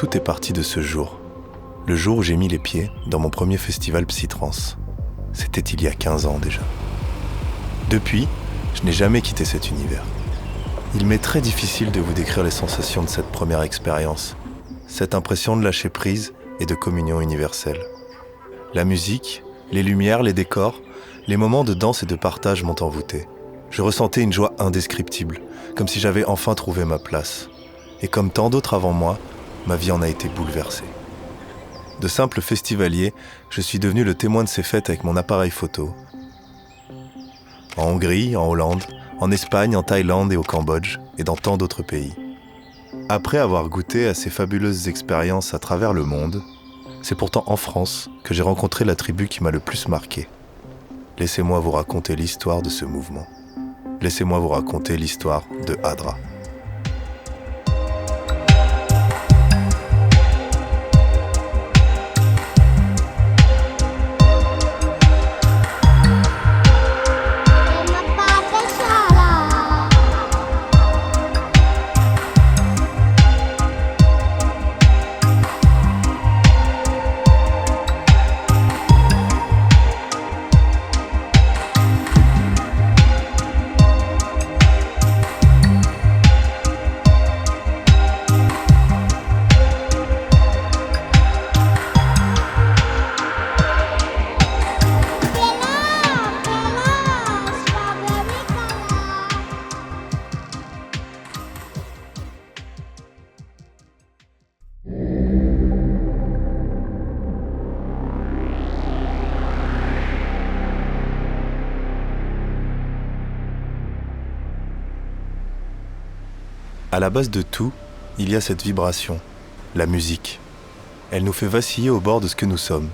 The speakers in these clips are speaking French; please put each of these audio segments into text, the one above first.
Tout est parti de ce jour. Le jour où j'ai mis les pieds dans mon premier festival Psytrance. C'était il y a 15 ans déjà. Depuis, je n'ai jamais quitté cet univers. Il m'est très difficile de vous décrire les sensations de cette première expérience, cette impression de lâcher prise et de communion universelle. La musique, les lumières, les décors, les moments de danse et de partage m'ont envoûté. Je ressentais une joie indescriptible, comme si j'avais enfin trouvé ma place. Et comme tant d'autres avant moi, ma vie en a été bouleversée. De simple festivalier, je suis devenu le témoin de ces fêtes avec mon appareil photo. En Hongrie, en Hollande, en Espagne, en Thaïlande et au Cambodge, et dans tant d'autres pays. Après avoir goûté à ces fabuleuses expériences à travers le monde, c'est pourtant en France que j'ai rencontré la tribu qui m'a le plus marqué. Laissez-moi vous raconter l'histoire de ce mouvement. Laissez-moi vous raconter l'histoire de Hadra. À la base de tout, il y a cette vibration, la musique. Elle nous fait vaciller au bord de ce que nous sommes.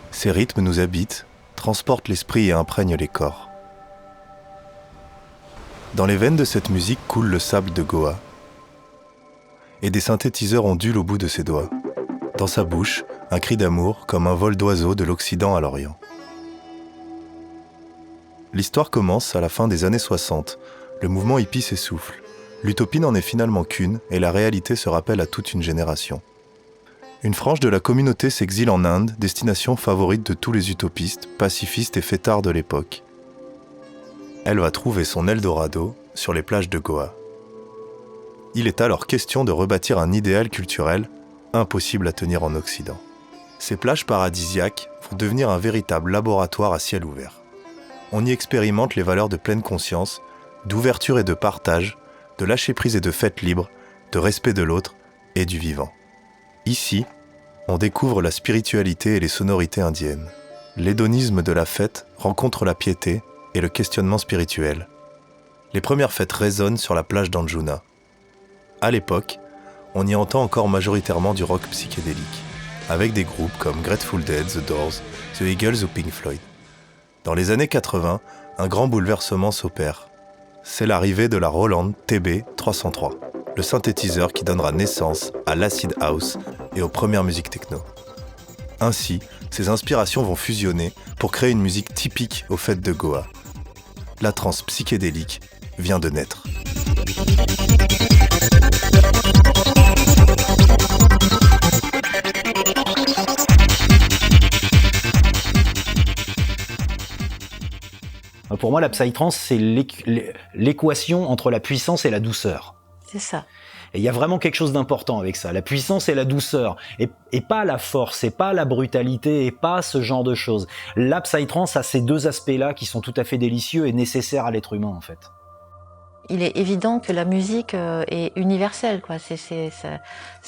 Ces rythmes nous habitent, transportent l'esprit et imprègnent les corps. Dans les veines de cette musique coule le sable de Goa. Et des synthétiseurs ondulent au bout de ses doigts. Dans sa bouche, un cri d'amour comme un vol d'oiseaux de l'Occident à l'Orient. L'histoire commence à la fin des années 60. Le mouvement hippie s'essouffle. L'utopie n'en est finalement qu'une et la réalité se rappelle à toute une génération. Une frange de la communauté s'exile en Inde, destination favorite de tous les utopistes, pacifistes et fêtards de l'époque. Elle va trouver son Eldorado sur les plages de Goa. Il est alors question de rebâtir un idéal culturel impossible à tenir en Occident. Ces plages paradisiaques vont devenir un véritable laboratoire à ciel ouvert. On y expérimente les valeurs de pleine conscience, d'ouverture et de partage, de lâcher prise et de fête libre, de respect de l'autre et du vivant. Ici, on découvre la spiritualité et les sonorités indiennes. L'hédonisme de la fête rencontre la piété et le questionnement spirituel. Les premières fêtes résonnent sur la plage d'Anjuna. À l'époque, on y entend encore majoritairement du rock psychédélique, avec des groupes comme Grateful Dead, The Doors, The Eagles ou Pink Floyd. Dans les années 80, un grand bouleversement s'opère. C'est l'arrivée de la Roland TB-303, le synthétiseur qui donnera naissance à l'acid house et aux premières musiques techno. Ainsi, ces inspirations vont fusionner pour créer une musique typique aux fêtes de Goa. La trance psychédélique vient de naître. Pour moi, la psytrance, c'est l'équation entre la puissance et la douceur. C'est ça. Et il y a vraiment quelque chose d'important avec ça. La puissance et la douceur. Et pas la force, et pas la brutalité, et pas ce genre de choses. La psytrance a ces deux aspects-là qui sont tout à fait délicieux et nécessaires à l'être humain, en fait. Il est évident que la musique est universelle, quoi. C'est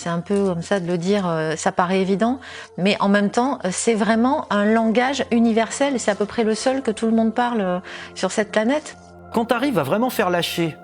un peu comme ça de le dire, ça paraît évident, mais en même temps, c'est vraiment un langage universel. C'est à peu près le seul que tout le monde parle sur cette planète. Quand tu arrives à vraiment faire lâcher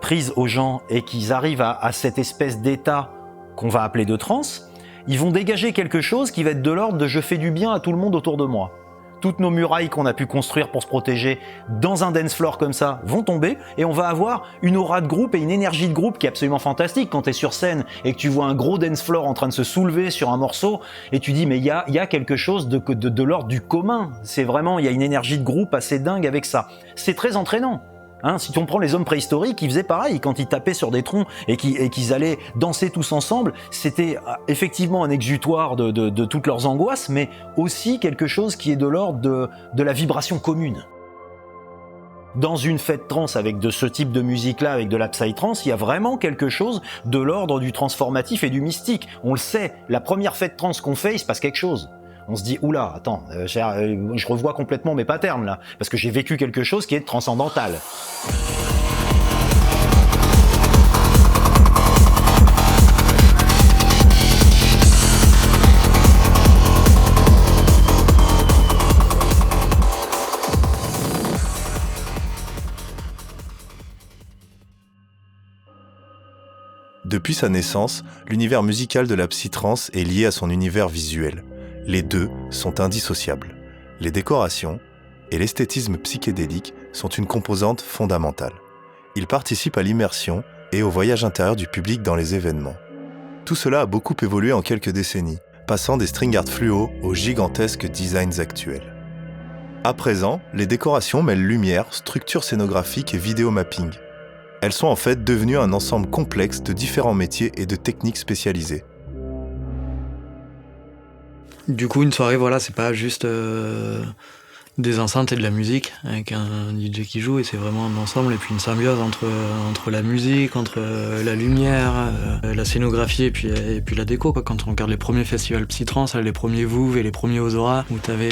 prise aux gens et qu'ils arrivent à cette espèce d'état qu'on va appeler de transe, ils vont dégager quelque chose qui va être de l'ordre de « je fais du bien à tout le monde autour de moi ». Toutes nos murailles qu'on a pu construire pour se protéger dans un dance floor comme ça vont tomber et on va avoir une aura de groupe et une énergie de groupe qui est absolument fantastique quand tu es sur scène et que tu vois un gros dance floor en train de se soulever sur un morceau et tu dis mais il y a quelque chose de l'ordre du commun. C'est vraiment, il y a une énergie de groupe assez dingue avec ça. C'est très entraînant. Si on prend les hommes préhistoriques, ils faisaient pareil. Quand ils tapaient sur des troncs et qu'ils allaient danser tous ensemble, c'était effectivement un exutoire de toutes leurs angoisses, mais aussi quelque chose qui est de l'ordre de la vibration commune. Dans une fête trance avec de ce type de musique-là, avec de la psytrance, il y a vraiment quelque chose de l'ordre du transformatif et du mystique. On le sait, la première fête trance qu'on fait, il se passe quelque chose. On se dit, oula, attends, je revois complètement mes patterns là, parce que j'ai vécu quelque chose qui est transcendantal. Depuis sa naissance, l'univers musical de la psytrance est lié à son univers visuel. Les deux sont indissociables. Les décorations et l'esthétisme psychédélique sont une composante fondamentale. Ils participent à l'immersion et au voyage intérieur du public dans les événements. Tout cela a beaucoup évolué en quelques décennies, passant des string art fluo aux gigantesques designs actuels. À présent, les décorations mêlent lumière, structure scénographique et vidéo mapping. Elles sont en fait devenues un ensemble complexe de différents métiers et de techniques spécialisées. Du coup, une soirée, voilà, c'est pas juste des enceintes et de la musique avec un DJ qui joue, et c'est vraiment un ensemble et puis une symbiose entre la musique, entre la lumière, la scénographie et puis la déco, quoi. Quand on regarde les premiers festivals psytrance, les premiers Vouv et les premiers Ozora, où t'avais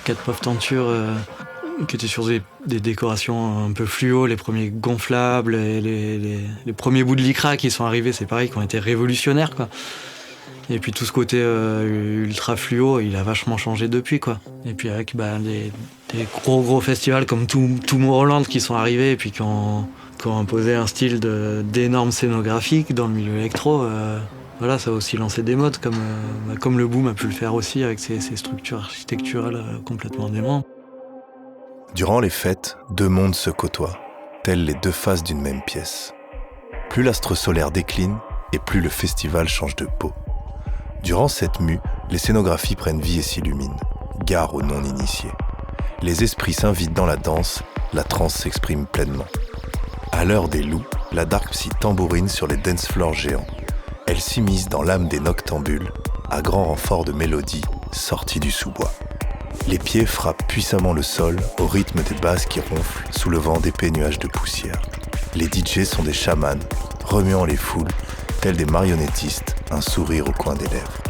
4 pauvres tentures qui étaient sur des décorations un peu fluo, les premiers gonflables, et les premiers bouts de lycra qui sont arrivés, c'est pareil, qui ont été révolutionnaires, quoi. Et puis tout ce côté ultra fluo, il a vachement changé depuis, quoi. Et puis avec des gros festivals comme Tomorrowland qui sont arrivés et puis qui ont imposé un style d'énorme scénographique dans le milieu électro. Voilà, ça a aussi lancé des modes comme le boom a pu le faire aussi avec ses structures architecturales complètement démentes. Durant les fêtes, deux mondes se côtoient, telles les deux faces d'une même pièce. Plus l'astre solaire décline et plus le festival change de peau. Durant cette mue, les scénographies prennent vie et s'illuminent. Gare aux non-initiés. Les esprits s'invitent dans la danse, la trance s'exprime pleinement. À l'heure des loups, la dark psy tambourine sur les dance floors géants. Elle s'immisce dans l'âme des noctambules, à grand renfort de mélodies sorties du sous-bois. Les pieds frappent puissamment le sol au rythme des basses qui ronflent, soulevant d'épais nuages de poussière. Les DJ sont des chamans, remuant les foules, tels des marionnettistes, un sourire au coin des lèvres.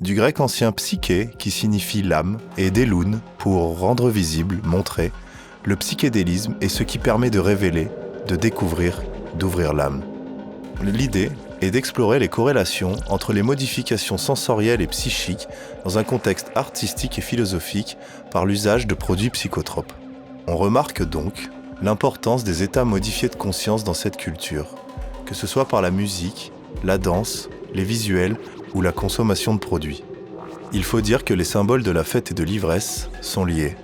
Du grec ancien psyché, qui signifie l'âme, et déloun, pour rendre visible, montrer, le psychédélisme est ce qui permet de révéler, de découvrir, d'ouvrir l'âme. L'idée est d'explorer les corrélations entre les modifications sensorielles et psychiques dans un contexte artistique et philosophique par l'usage de produits psychotropes. On remarque donc l'importance des états modifiés de conscience dans cette culture, que ce soit par la musique, la danse, les visuels ou la consommation de produits. Il faut dire que les symboles de la fête et de l'ivresse sont liés.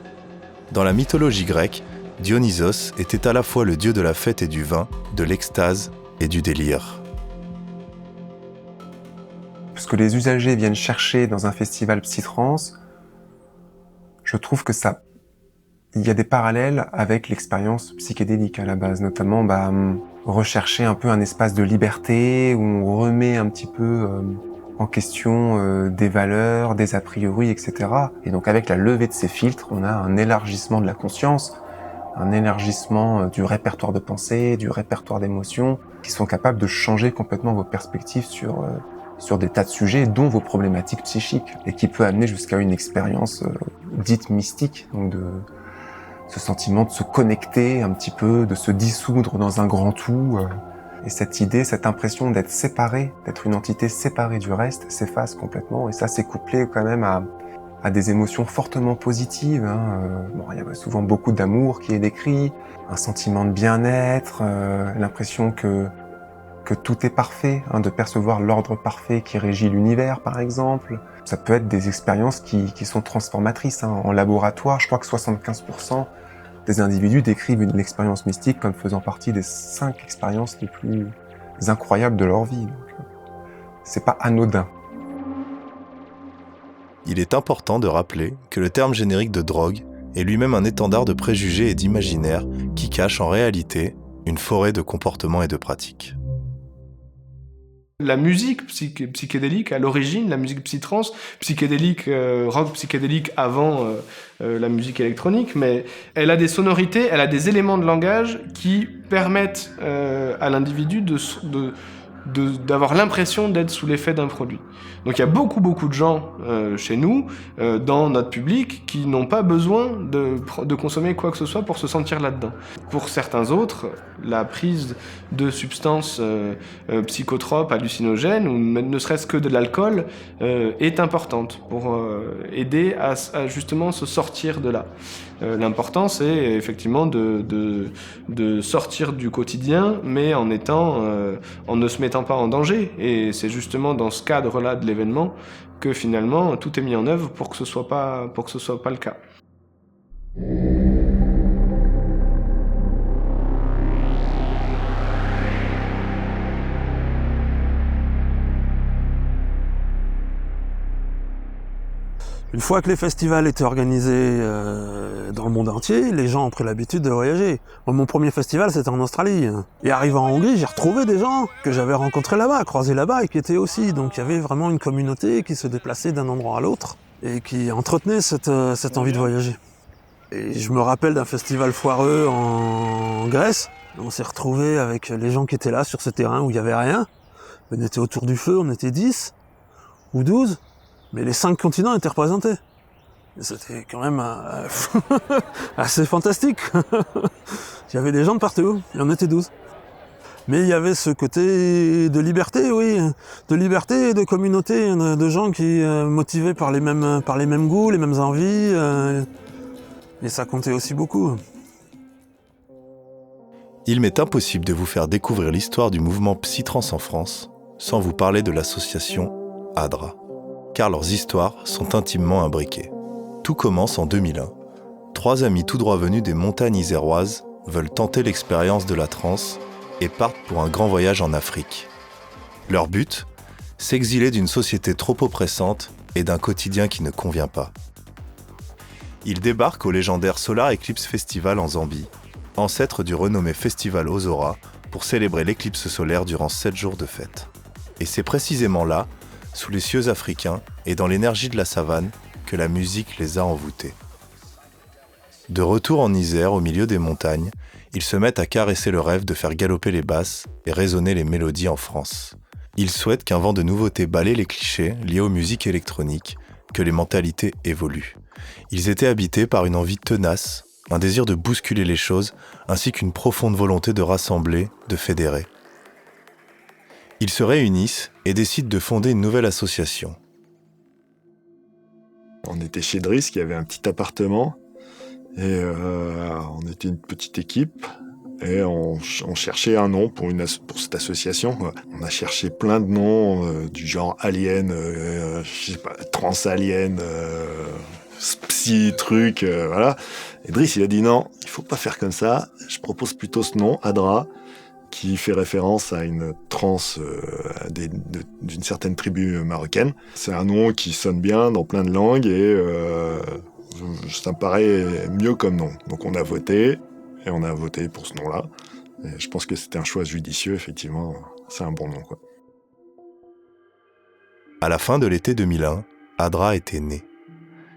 Dans la mythologie grecque, Dionysos était à la fois le dieu de la fête et du vin, de l'extase et du délire. Ce que les usagers viennent chercher dans un festival psytrance, je trouve que il y a des parallèles avec l'expérience psychédélique à la base, notamment rechercher un peu un espace de liberté où on remet un petit peu en question des valeurs, des a priori, etc. Et donc avec la levée de ces filtres, on a un élargissement de la conscience, un élargissement du répertoire de pensée, du répertoire d'émotions, qui sont capables de changer complètement vos perspectives sur sur des tas de sujets, dont vos problématiques psychiques, et qui peut amener jusqu'à une expérience dite mystique, donc de ce sentiment de se connecter un petit peu, de se dissoudre dans un grand tout. Et cette idée, cette impression d'être séparé, d'être une entité séparée du reste, s'efface complètement. Et ça, c'est couplé quand même à des émotions fortement positives. Bon, il y a souvent beaucoup d'amour qui est décrit, un sentiment de bien-être, l'impression que tout est parfait, de percevoir l'ordre parfait qui régit l'univers, par exemple. Ça peut être des expériences qui sont transformatrices. En laboratoire, je crois que 75% des individus décrivent une expérience mystique comme faisant partie des 5 expériences les plus incroyables de leur vie. Donc, c'est pas anodin. Il est important de rappeler que le terme générique de drogue est lui-même un étendard de préjugés et d'imaginaires qui cache en réalité une forêt de comportements et de pratiques. La musique psychédélique, à l'origine, la musique psytrance, psychédélique, rock psychédélique avant la musique électronique, mais elle a des sonorités, elle a des éléments de langage qui permettent à l'individu d'avoir l'impression d'être sous l'effet d'un produit. Donc il y a beaucoup de gens chez nous, dans notre public, qui n'ont pas besoin de consommer quoi que ce soit pour se sentir là-dedans. Pour certains autres, la prise de substances psychotropes, hallucinogènes, ou ne serait-ce que de l'alcool, est importante pour aider à justement se sortir de là. L'important, c'est effectivement de sortir du quotidien, mais en ne se mettant pas en danger. Et c'est justement dans ce cadre-là de l'événement que finalement tout est mis en œuvre pour que ce soit pas le cas. Une fois que les festivals étaient organisés dans le monde entier, les gens ont pris l'habitude de voyager. Moi, mon premier festival, c'était en Australie. Et arrivant en Hongrie, j'ai retrouvé des gens que j'avais rencontrés là-bas, croisés là-bas, et qui étaient aussi. Donc il y avait vraiment une communauté qui se déplaçait d'un endroit à l'autre et qui entretenait cette envie de voyager. Et je me rappelle d'un festival foireux en Grèce. On s'est retrouvés avec les gens qui étaient là sur ce terrain où il n'y avait rien. On était autour du feu, on était 10 ou 12. Mais les 5 continents étaient représentés. Et c'était quand même assez fantastique. Il y avait des gens de partout, il y en était 12. Mais il y avait ce côté de liberté, oui, de liberté et de communauté, de gens qui motivés par les mêmes goûts, les mêmes envies. Et ça comptait aussi beaucoup. Il m'est impossible de vous faire découvrir l'histoire du mouvement psytrance en France sans vous parler de l'association ADRA. Car leurs histoires sont intimement imbriquées. Tout commence en 2001. 3 amis tout droit venus des montagnes iséroises veulent tenter l'expérience de la transe et partent pour un grand voyage en Afrique. Leur but ? S'exiler d'une société trop oppressante et d'un quotidien qui ne convient pas. Ils débarquent au légendaire Solar Eclipse Festival en Zambie, ancêtre du renommé festival Ozora, pour célébrer l'éclipse solaire durant 7 jours de fête. Et c'est précisément là, sous les cieux africains et dans l'énergie de la savane, que la musique les a envoûtés. De retour en Isère, au milieu des montagnes, ils se mettent à caresser le rêve de faire galoper les basses et résonner les mélodies en France. Ils souhaitent qu'un vent de nouveauté balaie les clichés liés aux musiques électroniques, que les mentalités évoluent. Ils étaient habités par une envie tenace, un désir de bousculer les choses, ainsi qu'une profonde volonté de rassembler, de fédérer. Ils se réunissent et décident de fonder une nouvelle association. On était chez Driss, qui avait un petit appartement, et on était une petite équipe, et on cherchait un nom pour cette association. On a cherché plein de noms, du genre Alien, je sais pas, Trans-Alien, Psy, truc, voilà. Et Driss, il a dit non, il faut pas faire comme ça, je propose plutôt ce nom, ADRA, qui fait référence à une transe d'une certaine tribu marocaine. C'est un nom qui sonne bien dans plein de langues et ça me paraît mieux comme nom. Donc on a voté pour ce nom-là. Et je pense que c'était un choix judicieux, effectivement. C'est un bon nom, quoi. À la fin de l'été 2001, ADRA était née.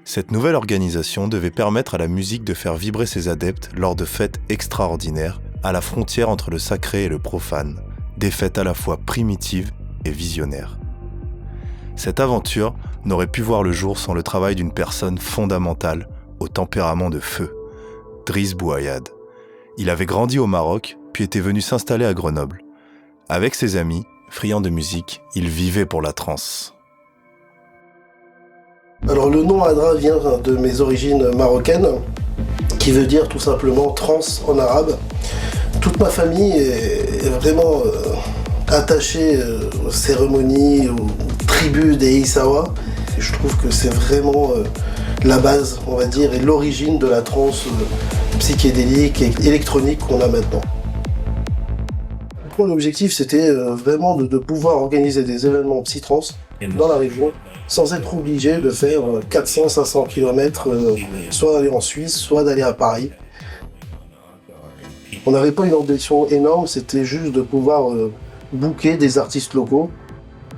Cette nouvelle organisation devait permettre à la musique de faire vibrer ses adeptes lors de fêtes extraordinaires, à la frontière entre le sacré et le profane, des fêtes à la fois primitives et visionnaires. Cette aventure n'aurait pu voir le jour sans le travail d'une personne fondamentale, au tempérament de feu, Driss Bouayad. Il avait grandi au Maroc, puis était venu s'installer à Grenoble. Avec ses amis, friands de musique, il vivait pour la trance. Alors le nom Hadra vient de mes origines marocaines, qui veut dire tout simplement trance en arabe. Toute ma famille est vraiment attachée aux cérémonies, aux tribus des Issawa. Je trouve que c'est vraiment la base, on va dire, et l'origine de la trance psychédélique et électronique qu'on a maintenant. Pour l'objectif, c'était vraiment de pouvoir organiser des événements psy-trance dans la région, sans être obligé de faire 400-500 km, soit d'aller en Suisse, soit d'aller à Paris. On n'avait pas une ambition énorme, c'était juste de pouvoir booker des artistes locaux,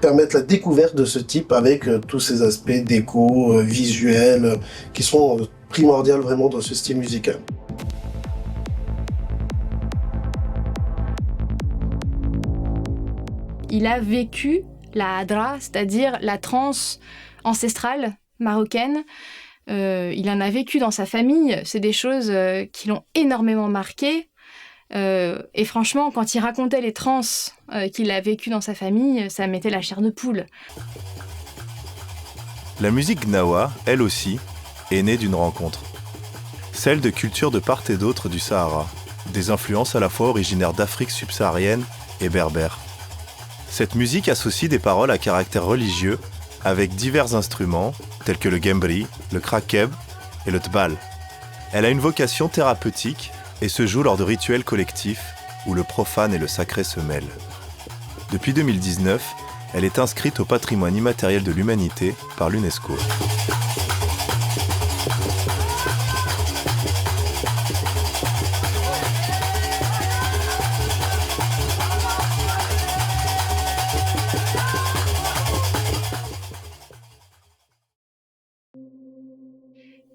permettre la découverte de ce type avec tous ces aspects déco, visuels, qui sont primordiaux vraiment dans ce style musical. Il a vécu la hadra, c'est-à-dire la trance ancestrale marocaine. Il en a vécu dans sa famille. C'est des choses qui l'ont énormément marqué. Et franchement, quand il racontait les transes qu'il a vécues dans sa famille, ça mettait la chair de poule. La musique gnawa, elle aussi, est née d'une rencontre. Celle de cultures de part et d'autre du Sahara, des influences à la fois originaires d'Afrique subsaharienne et berbères. Cette musique associe des paroles à caractère religieux avec divers instruments tels que le gembri, le krakeb et le tbal. Elle a une vocation thérapeutique et se joue lors de rituels collectifs où le profane et le sacré se mêlent. Depuis 2019, elle est inscrite au patrimoine immatériel de l'humanité par l'UNESCO.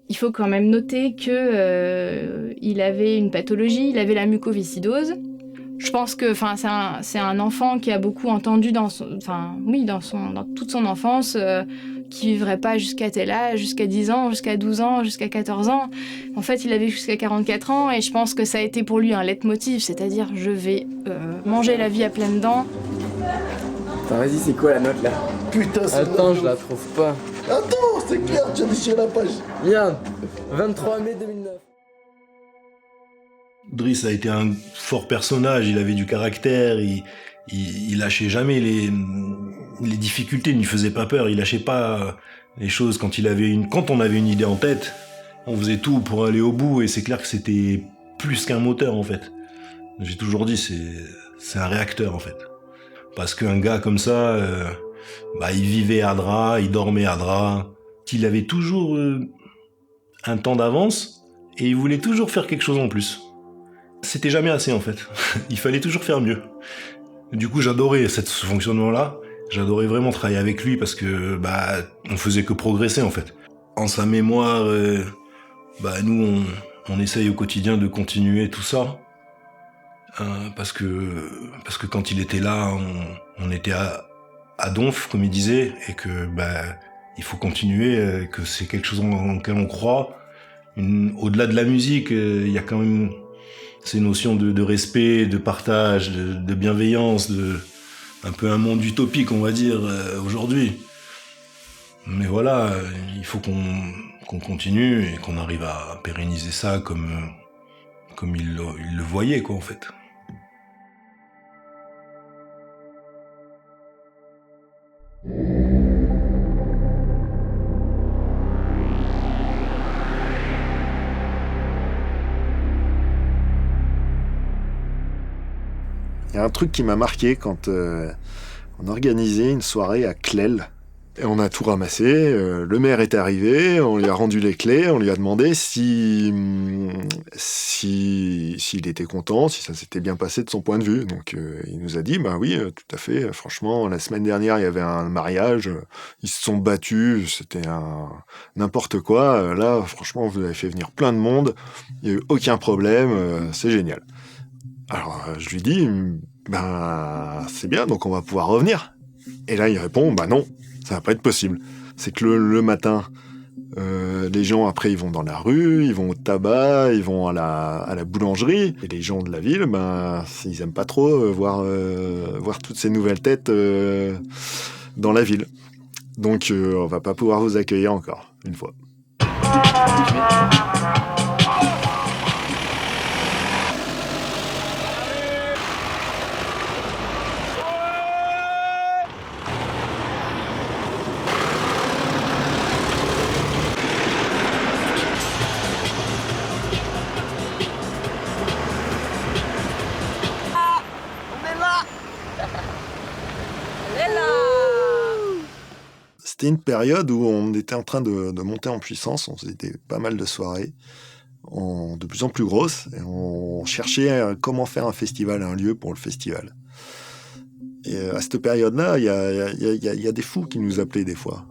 Il faut quand même noter que il avait une pathologie, il avait la mucoviscidose. Je pense que c'est un enfant qui a beaucoup entendu dans toute son enfance qui vivrait pas jusqu'à tel âge, jusqu'à 10 ans, jusqu'à 12 ans, jusqu'à 14 ans. En fait, il a vécu jusqu'à 44 ans et je pense que ça a été pour lui un leitmotiv, c'est-à-dire je vais manger la vie à pleines dents. Attends, vas-y, c'est quoi la note là? Putain, c'est Attends, je la trouve pas. Attends, c'est clair, tu as déchiré la page. Bien, 23 mai 2009. Driss a été un fort personnage, il avait du caractère, il lâchait jamais les difficultés, il ne lui faisait pas peur, il lâchait pas les choses quand on avait une idée en tête, on faisait tout pour aller au bout et c'est clair que c'était plus qu'un moteur en fait. J'ai toujours dit c'est un réacteur en fait. Parce qu'un gars comme ça, il vivait à Hadra, il dormait à Hadra, il avait toujours un temps d'avance et il voulait toujours faire quelque chose en plus. C'était jamais assez en fait, il fallait toujours faire mieux. Du coup j'adorais ce fonctionnement-là, j'adorais vraiment travailler avec lui parce que on faisait que progresser en fait. En sa mémoire, nous on essaye au quotidien de continuer tout ça. Parce que quand il était là, on était à donf, comme il disait, et que il faut continuer, que c'est quelque chose en lequel on croit. Au-delà de la musique, il y a quand même ces notions de respect, de partage, de bienveillance, un peu un monde utopique, on va dire, aujourd'hui. Mais voilà, il faut qu'on continue et qu'on arrive à pérenniser ça comme il le voyait, quoi, en fait. Il y a un truc qui m'a marqué quand on organisait une soirée à Clel. Et on a tout ramassé, le maire est arrivé, on lui a rendu les clés, on lui a demandé s'il était content, si ça s'était bien passé de son point de vue. Donc il nous a dit, oui, tout à fait, franchement, la semaine dernière, il y avait un mariage, ils se sont battus, c'était n'importe quoi. Là, franchement, vous avez fait venir plein de monde, il n'y a eu aucun problème, c'est génial. Alors je lui dis, c'est bien, donc on va pouvoir revenir. Et là, il répond, non. Ça va pas être possible. C'est que le matin, les gens, après, ils vont dans la rue, ils vont au tabac, ils vont à la boulangerie. Et les gens de la ville, ils aiment pas trop voir toutes ces nouvelles têtes dans la ville. Donc, on va pas pouvoir vous accueillir encore, une fois. C'était une période où on était en train de monter en puissance, on faisait pas mal de soirées, de plus en plus grosses, et on cherchait comment faire un festival, un lieu pour le festival. Et à cette période-là, il y a des fous qui nous appelaient des fois.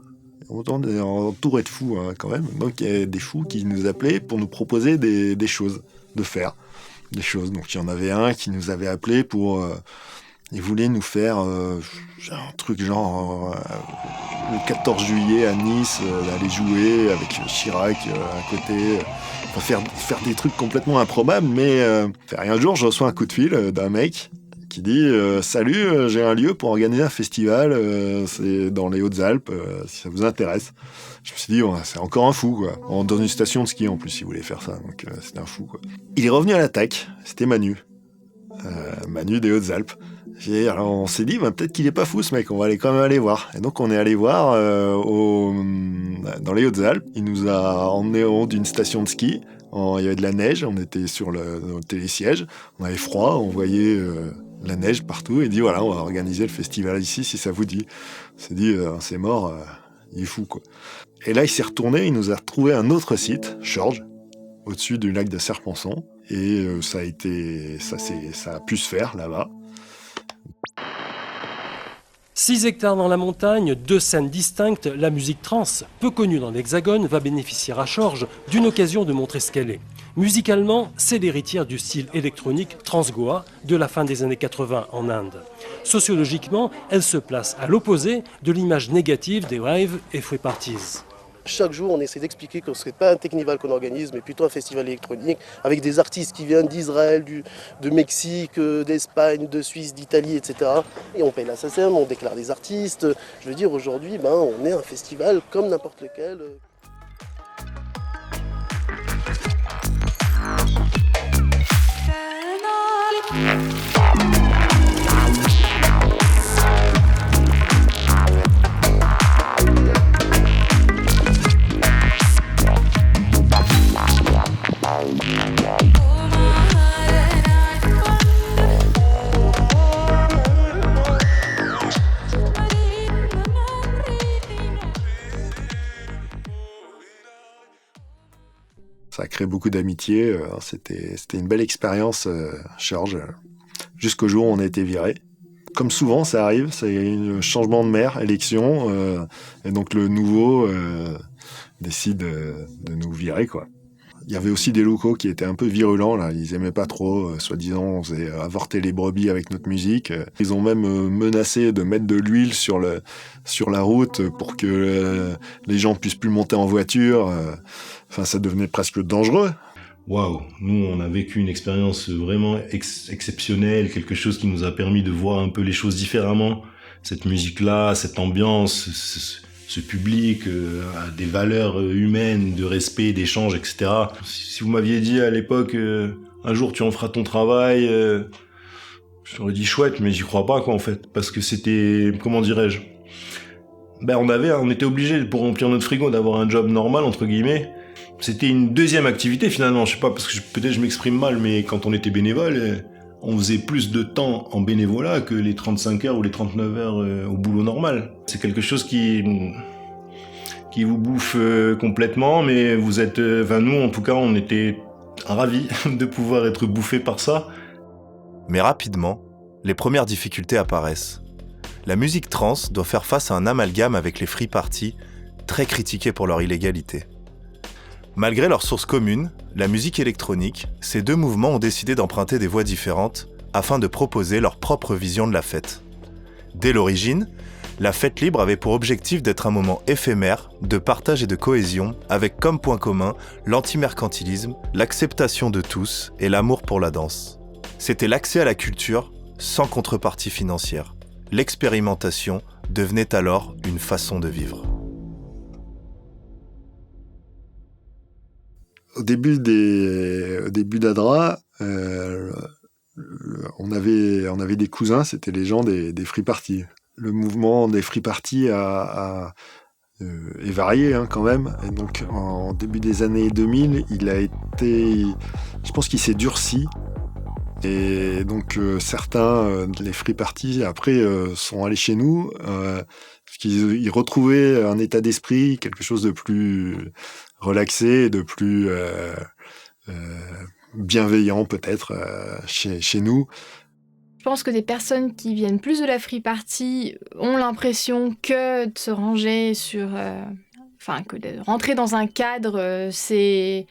On est entouré de fous quand même, donc il y a des fous qui nous appelaient pour nous proposer des choses, de faire des choses. Donc il y en avait un qui nous avait appelé pour... il voulait nous faire un truc genre le 14 juillet à Nice, aller jouer avec Chirac à côté, faire des trucs complètement improbables, mais et un jour je reçois un coup de fil d'un mec qui dit salut, j'ai un lieu pour organiser un festival, c'est dans les Hautes-Alpes, si ça vous intéresse. Je me suis dit c'est encore un fou quoi. Dans une station de ski en plus il voulait faire ça, donc c'était un fou quoi. Il est revenu à l'attaque, c'était Manu des Hautes-Alpes. Alors on s'est dit peut-être qu'il est pas fou ce mec, on va quand même aller voir. Et donc on est allé voir dans les Hautes-Alpes. Il nous a emmenés en haut d'une station de ski. Il y avait de la neige, on était dans le télésiège, on avait froid, on voyait la neige partout. Et il dit voilà, on va organiser le festival ici si ça vous dit. On s'est dit c'est mort, il est fou quoi. Et là il s'est retourné, il nous a retrouvé un autre site, Chorges, au-dessus du lac de Serpenson. Et ça a pu se faire là-bas. 6 hectares dans la montagne, 2 scènes distinctes, la musique trans, peu connue dans l'Hexagone, va bénéficier à Chorges d'une occasion de montrer ce qu'elle est. Musicalement, c'est l'héritière du style électronique trans-goa de la fin des années 80 en Inde. Sociologiquement, elle se place à l'opposé de l'image négative des raves et free parties. Chaque jour, on essaie d'expliquer que ce n'est pas un technival qu'on organise, mais plutôt un festival électronique avec des artistes qui viennent d'Israël, de Mexique, d'Espagne, de Suisse, d'Italie, etc. Et on paye la SACEM, on déclare des artistes. Je veux dire, aujourd'hui, on est un festival comme n'importe lequel. Ça a créé beaucoup d'amitié, c'était une belle expérience, Chorges, jusqu'au jour où on a été viré. Comme souvent, ça arrive, c'est un changement de maire, élection, et donc le nouveau décide de nous virer, quoi. Il y avait aussi des locaux qui étaient un peu virulents, là. Ils aimaient pas trop, soi-disant, on faisait avorter les brebis avec notre musique. Ils ont même menacé de mettre de l'huile sur la route pour que les gens puissent plus monter en voiture. Enfin, ça devenait presque dangereux. Waouh, nous on a vécu une expérience vraiment exceptionnelle, quelque chose qui nous a permis de voir un peu les choses différemment. Cette musique-là, cette ambiance, ce public a des valeurs humaines, de respect, d'échange, etc. Si vous m'aviez dit à l'époque, un jour tu en feras ton travail, j'aurais dit chouette, mais j'y crois pas quoi en fait, parce que c'était, comment dirais-je, on était obligé pour remplir notre frigo d'avoir un job normal entre guillemets. C'était une deuxième activité finalement, je sais pas, parce que peut-être je m'exprime mal, mais quand on était bénévole, on faisait plus de temps en bénévolat que les 35 heures ou les 39 heures au boulot normal. C'est quelque chose qui vous bouffe complètement, mais vous êtes... nous, en tout cas, on était ravis de pouvoir être bouffés par ça. Mais rapidement, les premières difficultés apparaissent. La musique trans doit faire face à un amalgame avec les free parties, très critiqués pour leur illégalité. Malgré leurs sources communes, la musique électronique, ces deux mouvements ont décidé d'emprunter des voies différentes afin de proposer leur propre vision de la fête. Dès l'origine, La fête libre avait pour objectif d'être un moment éphémère, de partage et de cohésion, avec comme point commun l'antimercantilisme, l'acceptation de tous et l'amour pour la danse. C'était l'accès à la culture sans contrepartie financière. L'expérimentation devenait alors une façon de vivre. Au début d'Adra, on avait des cousins, c'était les gens des free parties. Le mouvement des free parties est varié quand même. Et donc en début des années 2000, je pense qu'il s'est durci. Et donc certains, les free parties, après, sont allés chez nous, parce qu'ils retrouvaient un état d'esprit, quelque chose de plus relaxé, de plus bienveillant peut-être chez nous. Je pense que des personnes qui viennent plus de la free party ont l'impression que de se ranger que de rentrer dans un cadre, c'est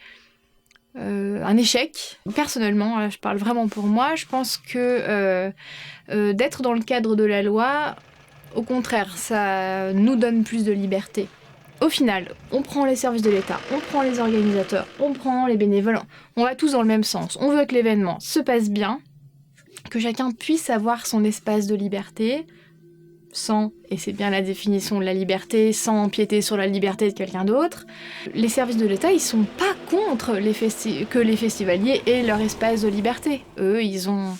un échec. Personnellement, je parle vraiment pour moi, je pense que d'être dans le cadre de la loi, au contraire, ça nous donne plus de liberté. Au final, on prend les services de l'État, on prend les organisateurs, on prend les bénévoles, on va tous dans le même sens. On veut que l'événement se passe bien, que chacun puisse avoir son espace de liberté, sans, et c'est bien la définition de la liberté, sans empiéter sur la liberté de quelqu'un d'autre. Les services de l'État, ils sont pas contre que les festivaliers aient leur espace de liberté. Eux, ils ont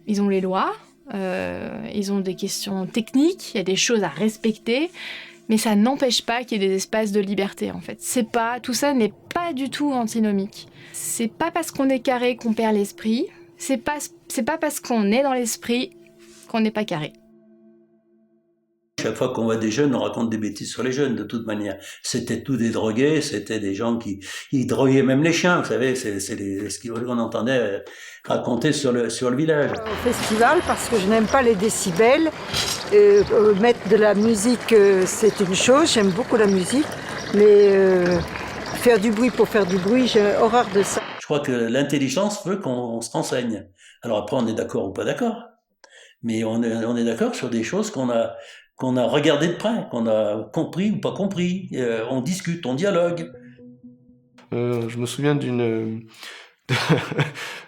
les lois, ils ont des questions techniques, il y a des choses à respecter, mais ça n'empêche pas qu'il y ait des espaces de liberté, en fait. Tout ça n'est pas du tout antinomique. C'est pas parce qu'on est carré qu'on perd l'esprit, c'est pas parce qu'on est dans l'esprit qu'on n'est pas carré. Chaque fois qu'on voit des jeunes, on raconte des bêtises sur les jeunes, de toute manière. C'était tous des drogués, c'était des gens qui droguaient même les chiens, vous savez, c'est ce qu'on entendait raconter sur le village. Au festival, parce que je n'aime pas les décibels, mettre de la musique, c'est une chose, j'aime beaucoup la musique, mais faire du bruit pour faire du bruit, j'ai horreur de ça. Je crois que l'intelligence veut qu'on se renseigne. Alors après, on est d'accord ou pas d'accord, mais on est d'accord sur des choses qu'on a regardé de près, qu'on a compris ou pas compris. On discute, on dialogue. Je me souviens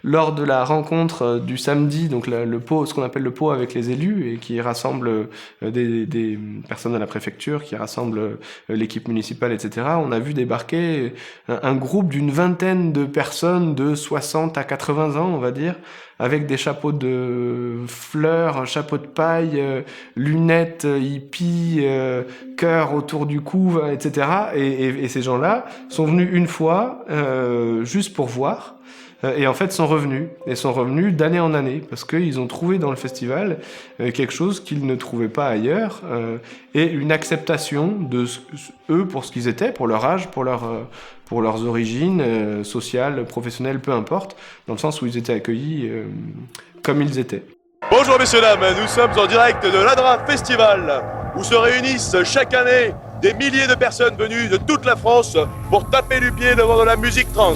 lors de la rencontre du samedi, donc le pot, ce qu'on appelle le pot avec les élus, et qui rassemble des personnes de la préfecture, qui rassemble l'équipe municipale, etc. On a vu débarquer un groupe d'une vingtaine de personnes de 60 à 80 ans, on va dire, avec des chapeaux de fleurs, chapeaux de paille, lunettes hippies, cœur autour du cou, etc. Et ces gens-là sont venus une fois, juste pour voir. Et en fait sont revenus d'année en année, parce qu'ils ont trouvé dans le festival quelque chose qu'ils ne trouvaient pas ailleurs, et une acceptation de eux pour ce qu'ils étaient, pour leur âge, pour leurs origines sociales, professionnelles, peu importe, dans le sens où ils étaient accueillis comme ils étaient. Bonjour messieurs dames, nous sommes en direct de l'Adra Festival, où se réunissent chaque année des milliers de personnes venues de toute la France pour taper du pied devant de la musique trans.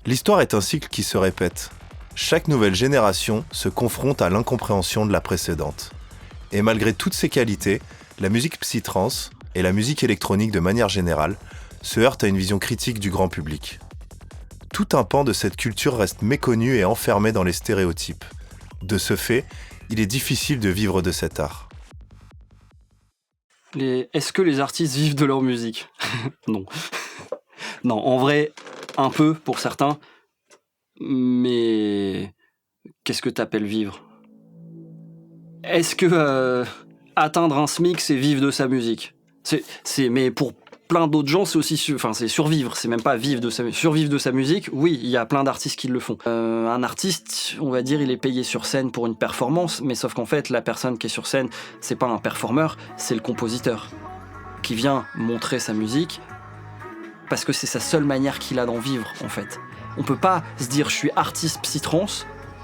L'histoire est un cycle qui se répète. Chaque nouvelle génération se confronte à l'incompréhension de la précédente. Et malgré toutes ses qualités, la musique psy-trans, et la musique électronique de manière générale, se heurtent à une vision critique du grand public. Tout un pan de cette culture reste méconnu et enfermé dans les stéréotypes. De ce fait, il est difficile de vivre de cet art. Est-ce que les artistes vivent de leur musique ? Non. Non, en vrai, un peu pour certains, mais qu'est-ce que t'appelles vivre ? Est-ce que atteindre un SMIC, c'est vivre de sa musique ? Mais pour plein d'autres gens, c'est aussi c'est survivre, c'est même pas survivre de sa musique. Oui, il y a plein d'artistes qui le font. Un artiste, on va dire, il est payé sur scène pour une performance, mais sauf qu'en fait, la personne qui est sur scène, c'est pas un performeur, c'est le compositeur qui vient montrer sa musique. Parce que c'est sa seule manière qu'il a d'en vivre, en fait. On peut pas se dire, je suis artiste psy-trans,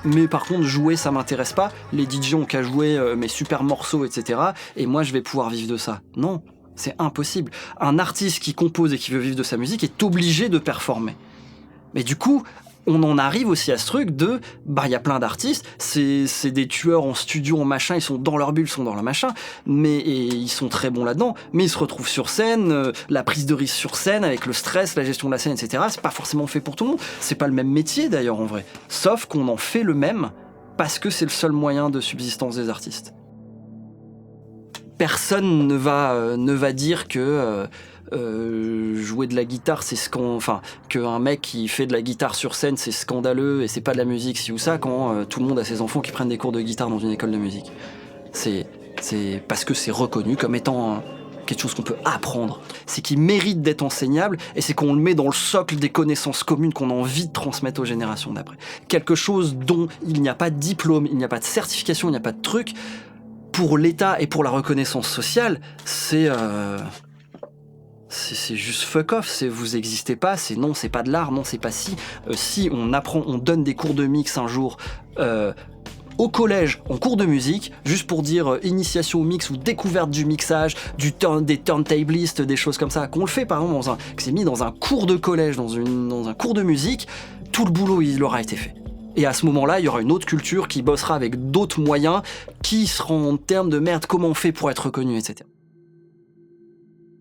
mais par contre, jouer, ça m'intéresse pas. Les DJ ont qu'à jouer mes super morceaux, etc. Et moi, je vais pouvoir vivre de ça. Non, c'est impossible. Un artiste qui compose et qui veut vivre de sa musique est obligé de performer. Mais du coup, on en arrive aussi à ce truc de, il y a plein d'artistes, c'est des tueurs en studio, en machin, ils sont dans leur bulle, ils sont dans leur machin, et ils sont très bons là-dedans, mais ils se retrouvent sur scène, la prise de risque sur scène, avec le stress, la gestion de la scène, etc., c'est pas forcément fait pour tout le monde, c'est pas le même métier d'ailleurs en vrai, sauf qu'on en fait le même, parce que c'est le seul moyen de subsistance des artistes. Personne ne va dire que jouer de la guitare, c'est qu'un mec qui fait de la guitare sur scène, c'est scandaleux et c'est pas de la musique ci ou ça, quand tout le monde a ses enfants qui prennent des cours de guitare dans une école de musique. C'est parce que c'est reconnu comme étant quelque chose qu'on peut apprendre. C'est qu'il mérite d'être enseignable et c'est qu'on le met dans le socle des connaissances communes qu'on a envie de transmettre aux générations d'après. Quelque chose dont il n'y a pas de diplôme, il n'y a pas de certification, il n'y a pas de truc. Pour l'État et pour la reconnaissance sociale, c'est juste fuck off, vous existez pas, non, c'est pas de l'art, non, c'est pas si. Si on donne des cours de mix un jour au collège, en cours de musique, juste pour dire initiation au mix ou découverte du mixage, des turntablistes, des choses comme ça, qu'on le fait par exemple, que c'est mis dans un cours de collège, dans un cours de musique, tout le boulot il aura été fait. Et à ce moment-là, il y aura une autre culture qui bossera avec d'autres moyens, qui seront en termes de merde, comment on fait pour être reconnu, etc.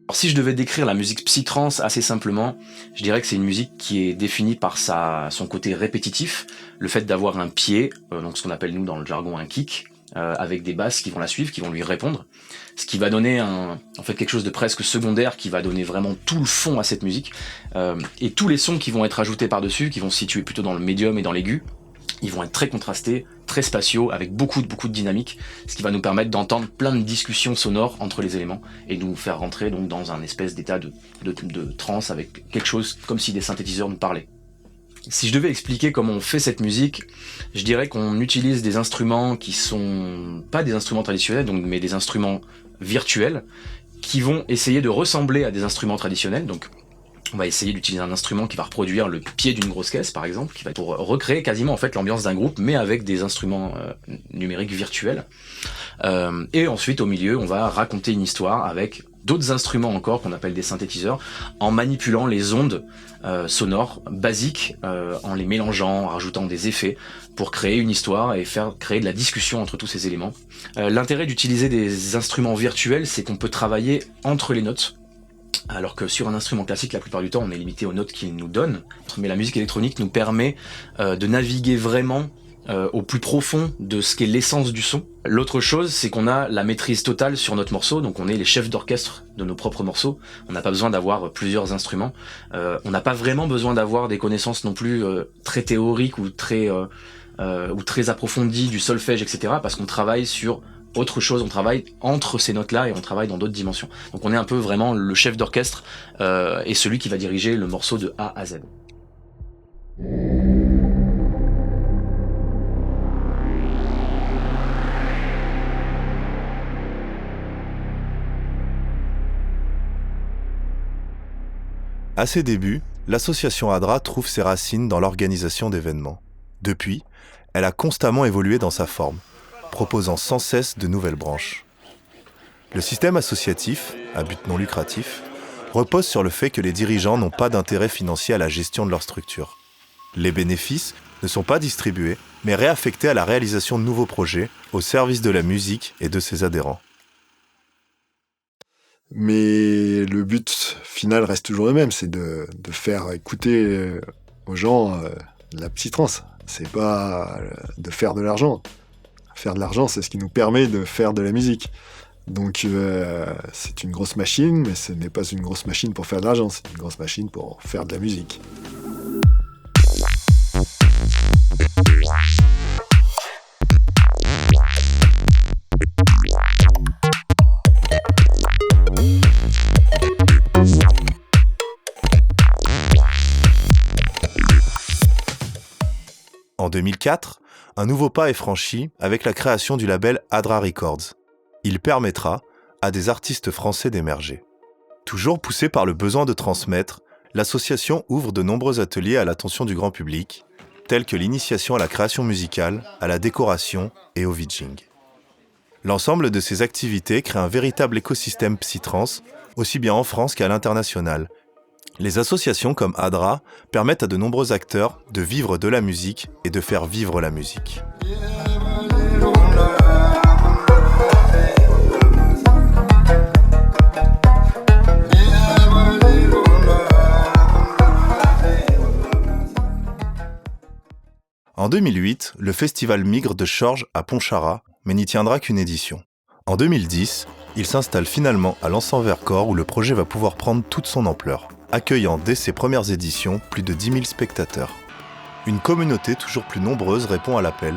Alors, si je devais décrire la musique psytrance assez simplement, je dirais que c'est une musique qui est définie par son côté répétitif, le fait d'avoir un pied, donc ce qu'on appelle nous dans le jargon un kick, avec des basses qui vont la suivre, qui vont lui répondre, ce qui va donner en fait quelque chose de presque secondaire, qui va donner vraiment tout le fond à cette musique, et tous les sons qui vont être ajoutés par-dessus, qui vont se situer plutôt dans le médium et dans l'aigu, ils vont être très contrastés, très spatiaux, avec beaucoup de dynamique, ce qui va nous permettre d'entendre plein de discussions sonores entre les éléments et nous faire rentrer donc dans un espèce d'état de transe avec quelque chose comme si des synthétiseurs nous parlaient. Si je devais expliquer comment on fait cette musique, je dirais qu'on utilise des instruments qui sont pas des instruments traditionnels, mais des instruments virtuels qui vont essayer de ressembler à des instruments traditionnels. Donc on va essayer d'utiliser un instrument qui va reproduire le pied d'une grosse caisse, par exemple, qui va pour recréer quasiment en fait l'ambiance d'un groupe, mais avec des instruments numériques virtuels. Et ensuite, au milieu, on va raconter une histoire avec d'autres instruments encore qu'on appelle des synthétiseurs, en manipulant les ondes sonores basiques, en les mélangeant, en rajoutant des effets pour créer une histoire et faire créer de la discussion entre tous ces éléments. L'intérêt d'utiliser des instruments virtuels, c'est qu'on peut travailler entre les notes. Alors que sur un instrument classique, la plupart du temps, on est limité aux notes qu'il nous donne. Mais la musique électronique nous permet de naviguer vraiment au plus profond de ce qu'est l'essence du son. L'autre chose, c'est qu'on a la maîtrise totale sur notre morceau, donc on est les chefs d'orchestre de nos propres morceaux. On n'a pas besoin d'avoir plusieurs instruments. On n'a pas vraiment besoin d'avoir des connaissances non plus très théoriques ou très approfondies du solfège, etc. Parce qu'on travaille sur autre chose, on travaille entre ces notes-là et on travaille dans d'autres dimensions. Donc on est un peu vraiment le chef d'orchestre et celui qui va diriger le morceau de A à Z. À ses débuts, l'association ADRA trouve ses racines dans l'organisation d'événements. Depuis, elle a constamment évolué dans sa forme, proposant sans cesse de nouvelles branches. Le système associatif, à but non lucratif, repose sur le fait que les dirigeants n'ont pas d'intérêt financier à la gestion de leur structure. Les bénéfices ne sont pas distribués, mais réaffectés à la réalisation de nouveaux projets au service de la musique et de ses adhérents. Mais le but final reste toujours le même, c'est de faire écouter aux gens la psytrance. C'est pas de faire de l'argent. Faire de l'argent, c'est ce qui nous permet de faire de la musique. Donc c'est une grosse machine, mais ce n'est pas une grosse machine pour faire de l'argent, c'est une grosse machine pour faire de la musique. En 2004, un nouveau pas est franchi avec la création du label ADRA Records. Il permettra à des artistes français d'émerger. Toujours poussé par le besoin de transmettre, l'association ouvre de nombreux ateliers à l'attention du grand public, tels que l'initiation à la création musicale, à la décoration et au VJing. L'ensemble de ces activités crée un véritable écosystème psytrance, aussi bien en France qu'à l'international. Les associations comme ADRA permettent à de nombreux acteurs de vivre de la musique et de faire vivre la musique. En 2008, le festival migre de Chorges à Pontcharra, mais n'y tiendra qu'une édition. En 2010, il s'installe finalement à l'Anse-en-Vercors où le projet va pouvoir prendre toute son ampleur, accueillant dès ses premières éditions plus de 10 000 spectateurs. Une communauté toujours plus nombreuse répond à l'appel.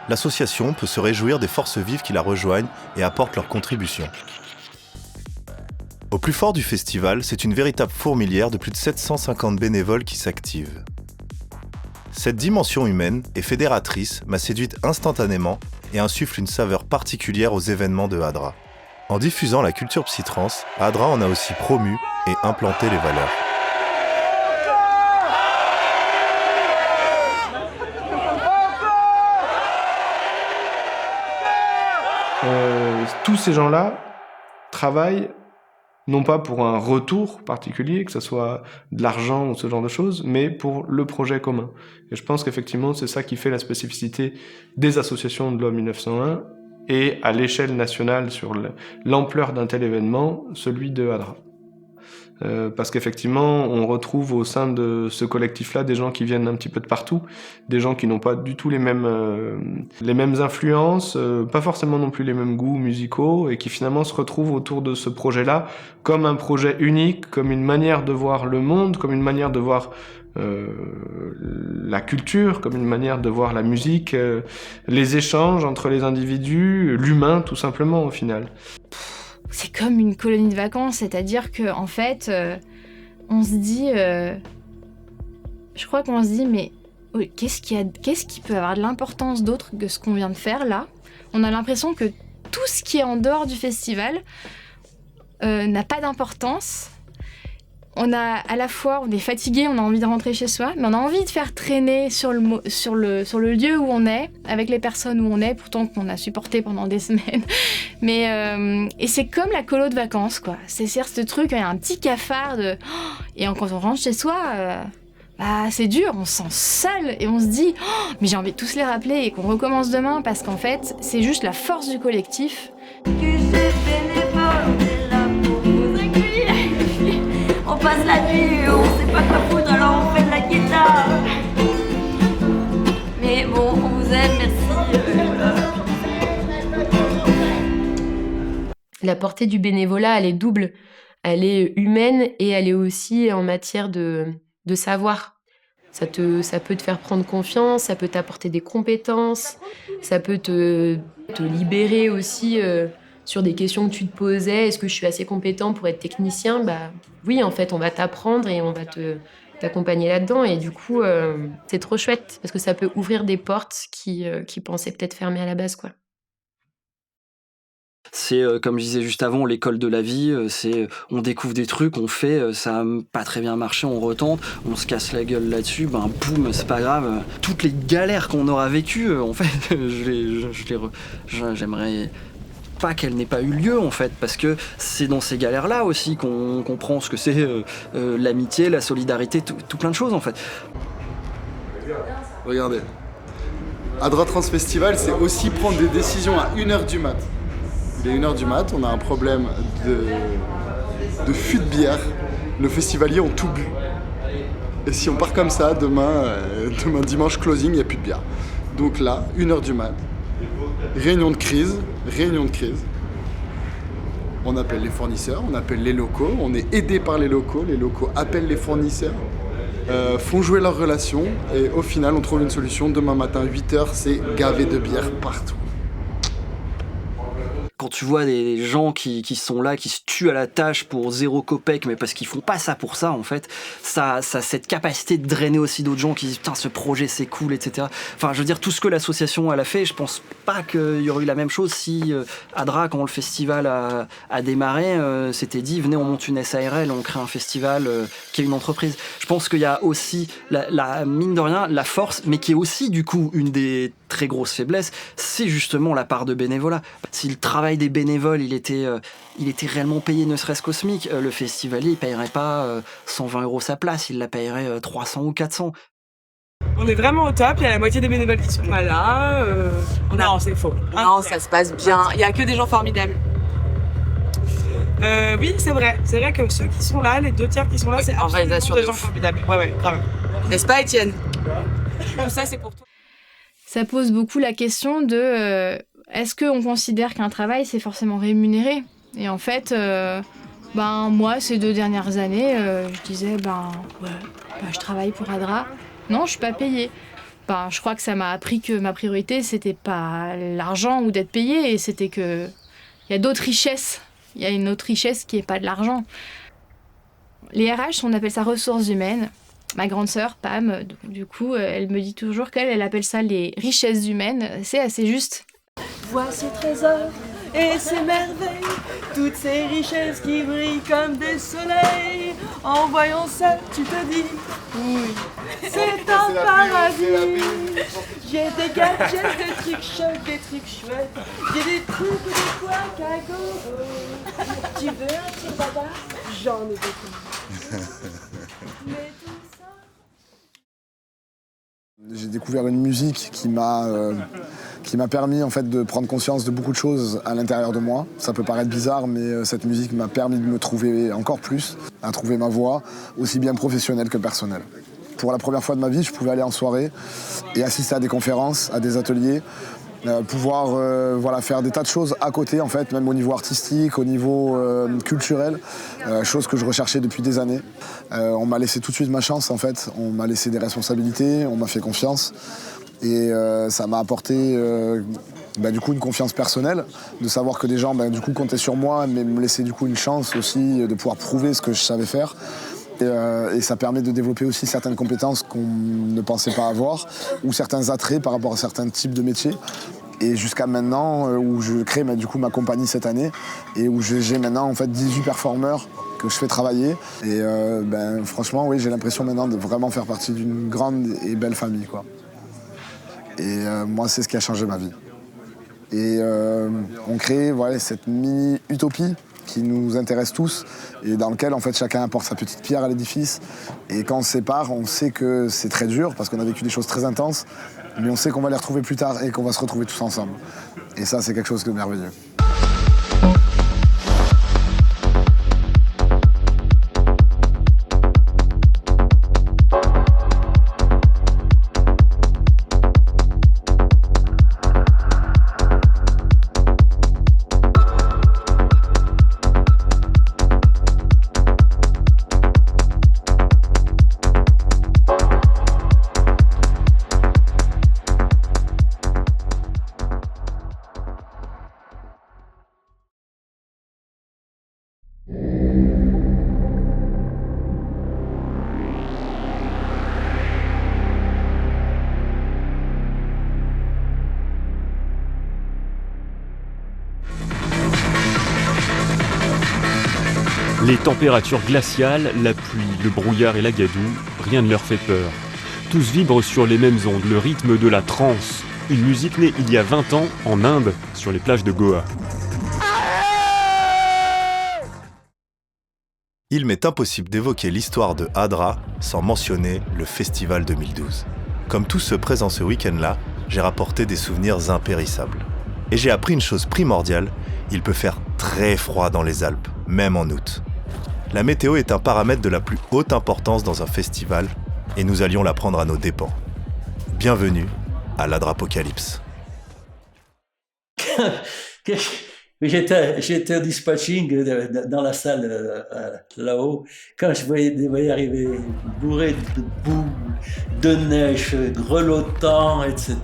L'association peut se réjouir des forces vives qui la rejoignent et apportent leur contribution. Au plus fort du festival, c'est une véritable fourmilière de plus de 750 bénévoles qui s'activent. Cette dimension humaine et fédératrice m'a séduite instantanément et insuffle une saveur particulière aux événements de ADRA. En diffusant la culture psytrance, ADRA en a aussi promu et implanté les valeurs. Tous ces gens-là travaillent non pas pour un retour particulier, que ce soit de l'argent ou ce genre de choses, mais pour le projet commun. Et je pense qu'effectivement, c'est ça qui fait la spécificité des associations de l'OM 1901 et à l'échelle nationale, sur l'ampleur d'un tel événement, celui de ADRA. Parce qu'effectivement, on retrouve au sein de ce collectif-là des gens qui viennent un petit peu de partout, des gens qui n'ont pas du tout les mêmes influences, pas forcément non plus les mêmes goûts musicaux, et qui finalement se retrouvent autour de ce projet-là comme un projet unique, comme une manière de voir le monde, comme une manière de voir la culture, comme une manière de voir la musique, les échanges entre les individus, l'humain tout simplement au final. C'est comme une colonie de vacances, c'est-à-dire que en fait, on se dit, je crois qu'on se dit, mais qu'est-ce qui peut avoir de l'importance d'autre que ce qu'on vient de faire là ? On a l'impression que tout ce qui est en dehors du festival n'a pas d'importance. On est fatigué, on a envie de rentrer chez soi, mais on a envie de faire traîner sur le lieu où on est, avec les personnes où on est, pourtant qu'on a supporté pendant des semaines. Mais et c'est comme la colo de vacances, quoi. C'est ce truc, il y a un petit cafard de... Et quand on rentre chez soi, c'est dur, on se sent seul et on se dit mais j'ai envie de tous les rappeler et qu'on recommence demain parce qu'en fait, c'est juste la force du collectif. On passe la nuit, on sait pas quoi foutre, alors on fait de la guitare. Mais bon, on vous aime, merci. La portée du bénévolat, elle est double. Elle est humaine et elle est aussi en matière de savoir. Ça peut te faire prendre confiance, ça peut t'apporter des compétences, ça peut te libérer aussi sur des questions que tu te posais. Est-ce que je suis assez compétent pour être technicien ? Oui, en fait, on va t'apprendre et on va t'accompagner là-dedans. Et du coup, c'est trop chouette parce que ça peut ouvrir des portes qui pensaient peut-être fermées à la base, quoi. C'est, comme je disais juste avant, l'école de la vie. C'est, on découvre des trucs, on fait, ça n'a pas très bien marché, on retente, on se casse la gueule là-dessus, boum, c'est pas grave. Toutes les galères qu'on aura vécues, en fait, j'aimerais pas qu'elle n'ait pas eu lieu, en fait, parce que c'est dans ces galères-là aussi qu'on comprend ce que c'est l'amitié, la solidarité, tout plein de choses, en fait. Regardez. ADRA Trans Festival, c'est aussi prendre des décisions à 1h du mat'. Il est 1h du mat', on a un problème de fût de bière. Nos festivaliers ont tout bu. Et si on part comme ça, demain dimanche closing, il n'y a plus de bière. Donc là, 1h du mat', réunion de crise. On appelle les fournisseurs, on appelle les locaux, on est aidé par les locaux appellent les fournisseurs, font jouer leurs relations et au final on trouve une solution. Demain matin 8h, c'est gavé de bière partout. Quand tu vois des gens qui sont là, qui se tuent à la tâche pour 0 copec, mais parce qu'ils font pas ça pour ça, en fait, ça a cette capacité de drainer aussi d'autres gens qui disent putain, ce projet c'est cool, etc. Enfin, je veux dire, tout ce que l'association elle a fait, je pense pas qu'il y aurait eu la même chose si ADRA, quand le festival a démarré, s'était dit venez, on monte une SARL, on crée un festival qui est une entreprise. Je pense qu'il y a aussi, la mine de rien, la force, mais qui est aussi du coup une des très grosse faiblesse, c'est justement la part de bénévolat. Si le travail des bénévoles, il était réellement payé, ne serait-ce qu'au SMIC, le festivalier, il payerait pas 120 € sa place, il la payerait 300 ou 400. On est vraiment au top, il y a la moitié des bénévoles qui sont pas là. Non, c'est faux. Non, ça se passe bien. Il y a que des gens formidables. Oui, c'est vrai. C'est vrai que ceux qui sont là, les 2 tiers qui sont là, c'est absolument des gens formidables. Ouais, grave. N'est-ce pas, Étienne? Tout ça, c'est pour toi. Ça pose beaucoup la question de est-ce qu'on considère qu'un travail, c'est forcément rémunéré? Et en fait, moi, ces 2 dernières années, je disais, je travaille pour ADRA. Non, je suis pas payée. Je crois que ça m'a appris que ma priorité, c'était pas l'argent ou d'être payée, et c'était que il y a d'autres richesses. Il y a une autre richesse qui est pas de l'argent. Les RH, on appelle ça ressources humaines. Ma grande sœur, Pam, du coup, elle me dit toujours qu'elle appelle ça les richesses humaines. C'est assez juste. Vois ces trésors et ces merveilles, toutes ces richesses qui brillent comme des soleils. En voyant ça, tu te dis, oui, c'est un paradis. J'ai des gadgets, des trucs chocs, des trucs chouettes. J'ai des trucs ou des couacs à gogo. Tu veux un petit baba? J'en ai beaucoup. Mais tout ça... J'ai découvert une musique qui m'a permis en fait de prendre conscience de beaucoup de choses à l'intérieur de moi. Ça peut paraître bizarre, mais cette musique m'a permis de me trouver encore plus, à trouver ma voix, aussi bien professionnelle que personnelle. Pour la première fois de ma vie, je pouvais aller en soirée et assister à des conférences, à des ateliers, pouvoir faire des tas de choses à côté, en fait, même au niveau artistique, au niveau culturel, chose que je recherchais depuis des années. On m'a laissé tout de suite ma chance, en fait. On m'a laissé des responsabilités, on m'a fait confiance. Et ça m'a apporté du coup une confiance personnelle, de savoir que des gens du coup comptaient sur moi, mais me laissaient du coup une chance aussi de pouvoir prouver ce que je savais faire. Et ça permet de développer aussi certaines compétences qu'on ne pensait pas avoir, ou certains attraits par rapport à certains types de métiers. Et jusqu'à maintenant, où je crée du coup ma compagnie cette année, et où j'ai maintenant en fait 18 performeurs que je fais travailler. Et franchement, oui, j'ai l'impression maintenant de vraiment faire partie d'une grande et belle famille, quoi. Et moi, c'est ce qui a changé ma vie. Et on crée cette mini-utopie qui nous intéresse tous et dans lequel en fait chacun apporte sa petite pierre à l'édifice. Et quand on se sépare, on sait que c'est très dur parce qu'on a vécu des choses très intenses, mais on sait qu'on va les retrouver plus tard et qu'on va se retrouver tous ensemble. Et ça, c'est quelque chose de merveilleux. Les températures glaciales, la pluie, le brouillard et la gadoue, rien ne leur fait peur. Tous vibrent sur les mêmes ondes, le rythme de la trance. Une musique née il y a 20 ans en Inde, sur les plages de Goa. Il m'est impossible d'évoquer l'histoire de ADRA sans mentionner le Festival 2012. Comme tous ceux présents ce week-end-là, j'ai rapporté des souvenirs impérissables. Et j'ai appris une chose primordiale, il peut faire très froid dans les Alpes, même en août. La météo est un paramètre de la plus haute importance dans un festival, et nous allions l'apprendre à nos dépens. Bienvenue à l'Adrapocalypse. J'étais au dispatching dans la salle là-haut, quand je voyais arriver bourré de boue, de neige, grelottant, etc.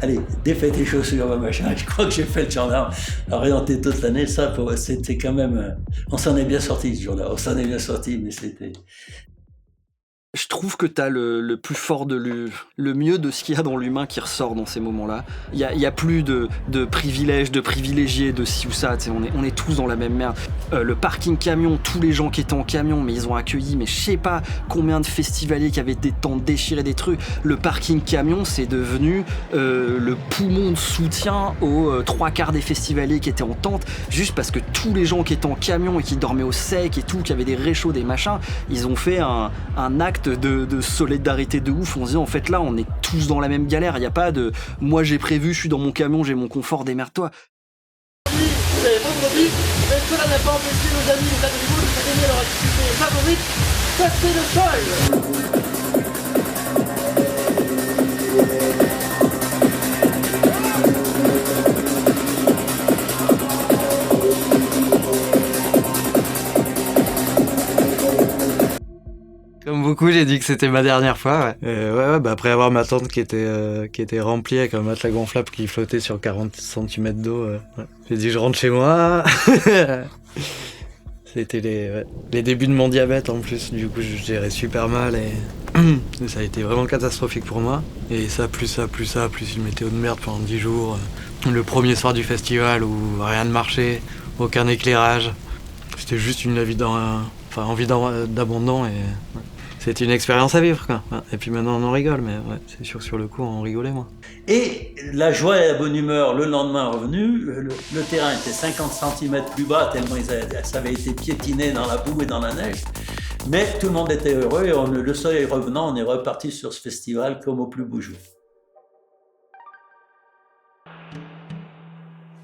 Allez, défais tes chaussures, machin. Je crois que j'ai fait le gendarme, orienté toute l'année. Ça, c'était quand même... On s'en est bien sorti ce jour-là, on s'en est bien sorti, mais c'était... Je trouve que t'as le plus fort le mieux de ce qu'il y a dans l'humain qui ressort dans ces moments-là. Il y a plus de privilèges, de privilégiés, de ci ou ça. On est tous dans la même merde. Le parking camion, tous les gens qui étaient en camion, mais ils ont accueilli, mais je sais pas combien de festivaliers qui avaient des tentes déchirées, des trucs. Le parking camion, c'est devenu le poumon de soutien aux 3/4 des festivaliers qui étaient en tente, juste parce que tous les gens qui étaient en camion et qui dormaient au sec et tout, qui avaient des réchauds, des machins, ils ont fait un acte de solidarité de ouf. On se dit en fait là on est tous dans la même galère, il n'y a pas de moi j'ai prévu, je suis dans mon camion, j'ai mon confort, démerde-toi. C'est vendredi, mais cela n'a pas empêché nos amis les animaux de gagner leur activité favorite, casser le sol. Comme beaucoup, j'ai dit que c'était ma dernière fois. Ouais. Après avoir ma tente qui était remplie avec un matelas gonflable qui flottait sur 40 cm d'eau, j'ai dit je rentre chez moi. C'était les débuts de mon diabète en plus, du coup je gérais super mal et ça a été vraiment catastrophique pour moi. Et ça, plus une météo de merde pendant 10 jours. Le premier soir du festival où rien ne marchait, aucun éclairage. C'était juste une envie d'abandon et... C'est une expérience à vivre, quoi. Et puis maintenant, on en rigole, mais ouais, c'est sûr, sur le coup, on rigolait, moi. Et la joie et la bonne humeur, le lendemain revenu, le terrain était 50 cm plus bas, tellement ça avait été piétiné dans la boue et dans la neige. Mais tout le monde était heureux, et le soleil revenant, on est reparti sur ce festival comme au plus beau jour.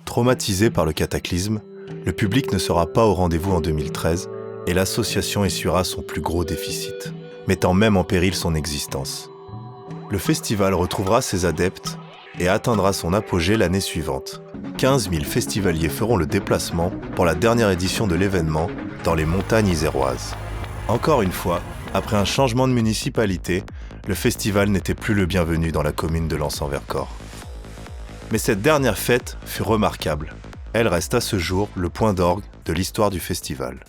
Traumatisé par le cataclysme, le public ne sera pas au rendez-vous en 2013 et l'association essuiera son plus gros déficit, mettant même en péril son existence. Le festival retrouvera ses adeptes et atteindra son apogée l'année suivante. 15 000 festivaliers feront le déplacement pour la dernière édition de l'événement dans les montagnes iséroises. Encore une fois, après un changement de municipalité, le festival n'était plus le bienvenu dans la commune de Lens-en-Vercors. Mais cette dernière fête fut remarquable. Elle reste à ce jour le point d'orgue de l'histoire du festival.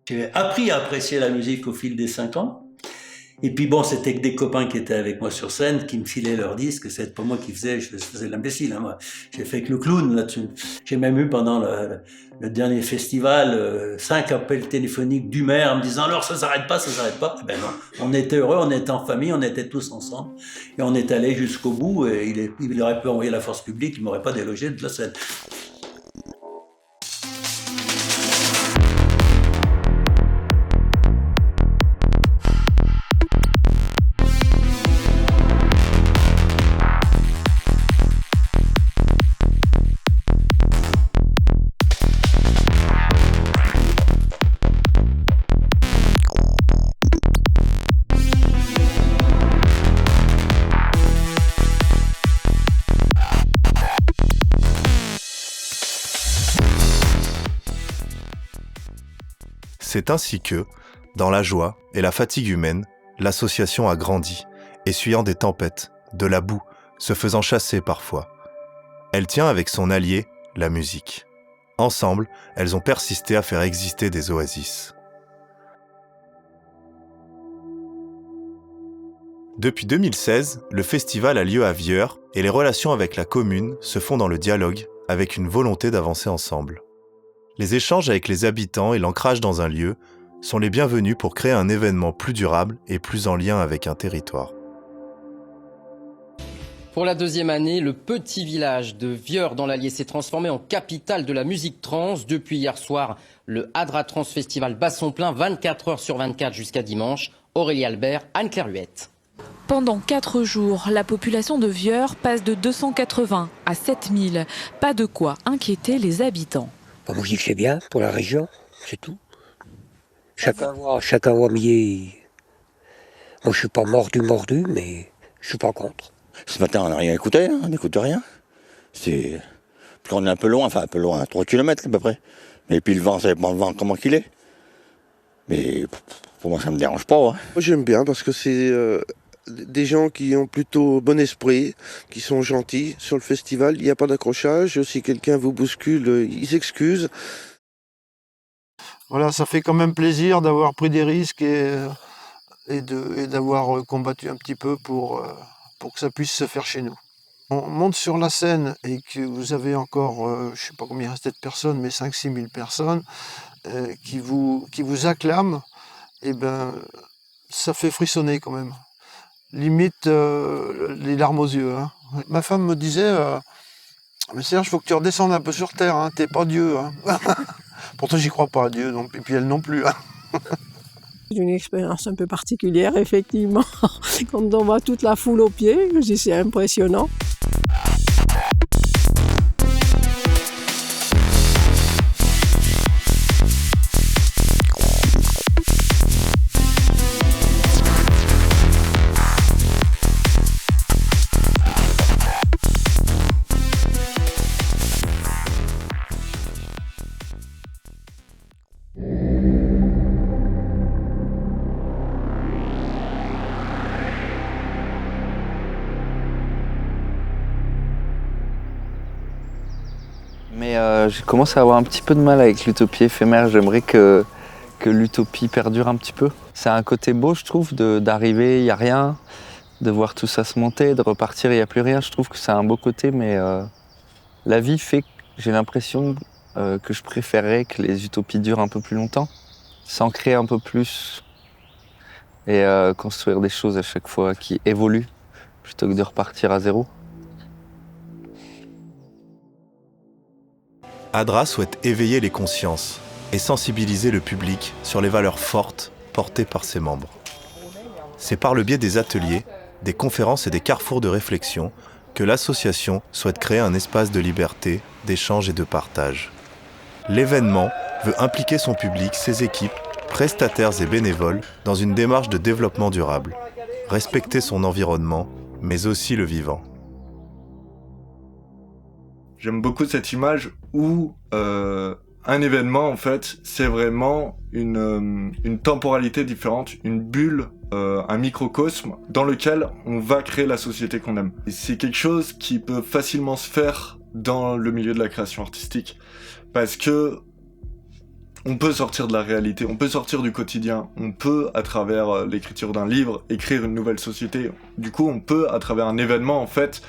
J'ai appris à apprécier la musique au fil des 5 ans. Et puis bon, c'était que des copains qui étaient avec moi sur scène, qui me filaient leurs disques. C'est pas moi qui faisais, je faisais l'imbécile. Moi, j'ai fait que le clown là-dessus. J'ai même eu pendant le dernier festival 5 appels téléphoniques du maire me disant alors ça s'arrête pas. Eh ben non, on était heureux, on était en famille, on était tous ensemble et on est allé jusqu'au bout. Et il aurait pu envoyer la force publique, il m'aurait pas délogé de la scène. C'est ainsi que, dans la joie et la fatigue humaine, l'association a grandi, essuyant des tempêtes, de la boue, se faisant chasser parfois. Elle tient avec son allié, la musique. Ensemble, elles ont persisté à faire exister des oasis. Depuis 2016, le festival a lieu à Vieur et les relations avec la commune se font dans le dialogue, avec une volonté d'avancer ensemble. Les échanges avec les habitants et l'ancrage dans un lieu sont les bienvenus pour créer un événement plus durable et plus en lien avec un territoire. Pour la deuxième année, le petit village de Vieur dans l'Allier s'est transformé en capitale de la musique trans. Depuis hier soir, le Adra Trans Festival bat son plein 24 heures sur 24 jusqu'à dimanche. Aurélie Albert, Anne-Claire Huette. Pendant 4 jours, la population de Vieur passe de 280 à 7000. Pas de quoi inquiéter les habitants. Moi je dis que c'est bien pour la région, c'est tout. Chacun voit mieux. Moi je suis pas mordu, mais je suis pas contre. Ce matin on n'a rien écouté, on n'écoute rien. C'est. Puis on est un peu loin, 3 km à peu près. Et puis le vent, ça dépend le vent comment qu'il est. Mais pour moi ça me dérange pas. Moi j'aime bien parce que c'est des gens qui ont plutôt bon esprit, qui sont gentils. Sur le festival, il n'y a pas d'accrochage. Si quelqu'un vous bouscule, ils s'excusent. Voilà, ça fait quand même plaisir d'avoir pris des risques et d'avoir combattu un petit peu pour que ça puisse se faire chez nous. On monte sur la scène et que vous avez encore, je ne sais pas combien il restait de personnes, mais 5-6 000 personnes qui vous acclament, et ben ça fait frissonner quand même. Limite les larmes aux yeux. Hein. Ma femme me disait mais Serge, il faut que tu redescendes un peu sur terre, hein, t'es pas Dieu. Hein. Pourtant, j'y crois pas à Dieu, donc, et puis elle non plus. Hein. C'est une expérience un peu particulière, effectivement. Quand on voit toute la foule aux pieds, je dis c'est impressionnant. Mais j'ai commencé à avoir un petit peu de mal avec l'utopie éphémère. J'aimerais que l'utopie perdure un petit peu. C'est un côté beau, je trouve, d'arriver, il n'y a rien, de voir tout ça se monter, de repartir, il n'y a plus rien. Je trouve que c'est un beau côté, mais la vie fait que j'ai l'impression que je préférerais que les utopies durent un peu plus longtemps, s'ancrer un peu plus et construire des choses à chaque fois qui évoluent, plutôt que de repartir à zéro. ADRA souhaite éveiller les consciences et sensibiliser le public sur les valeurs fortes portées par ses membres. C'est par le biais des ateliers, des conférences et des carrefours de réflexion que l'association souhaite créer un espace de liberté, d'échange et de partage. L'événement veut impliquer son public, ses équipes, prestataires et bénévoles dans une démarche de développement durable, respecter son environnement, mais aussi le vivant. J'aime beaucoup cette image où un événement, en fait, c'est vraiment une temporalité différente, une bulle, un microcosme dans lequel on va créer la société qu'on aime. Et c'est quelque chose qui peut facilement se faire dans le milieu de la création artistique. Parce que on peut sortir de la réalité, on peut sortir du quotidien, on peut, à travers l'écriture d'un livre, écrire une nouvelle société. Du coup, on peut, à travers un événement, en fait,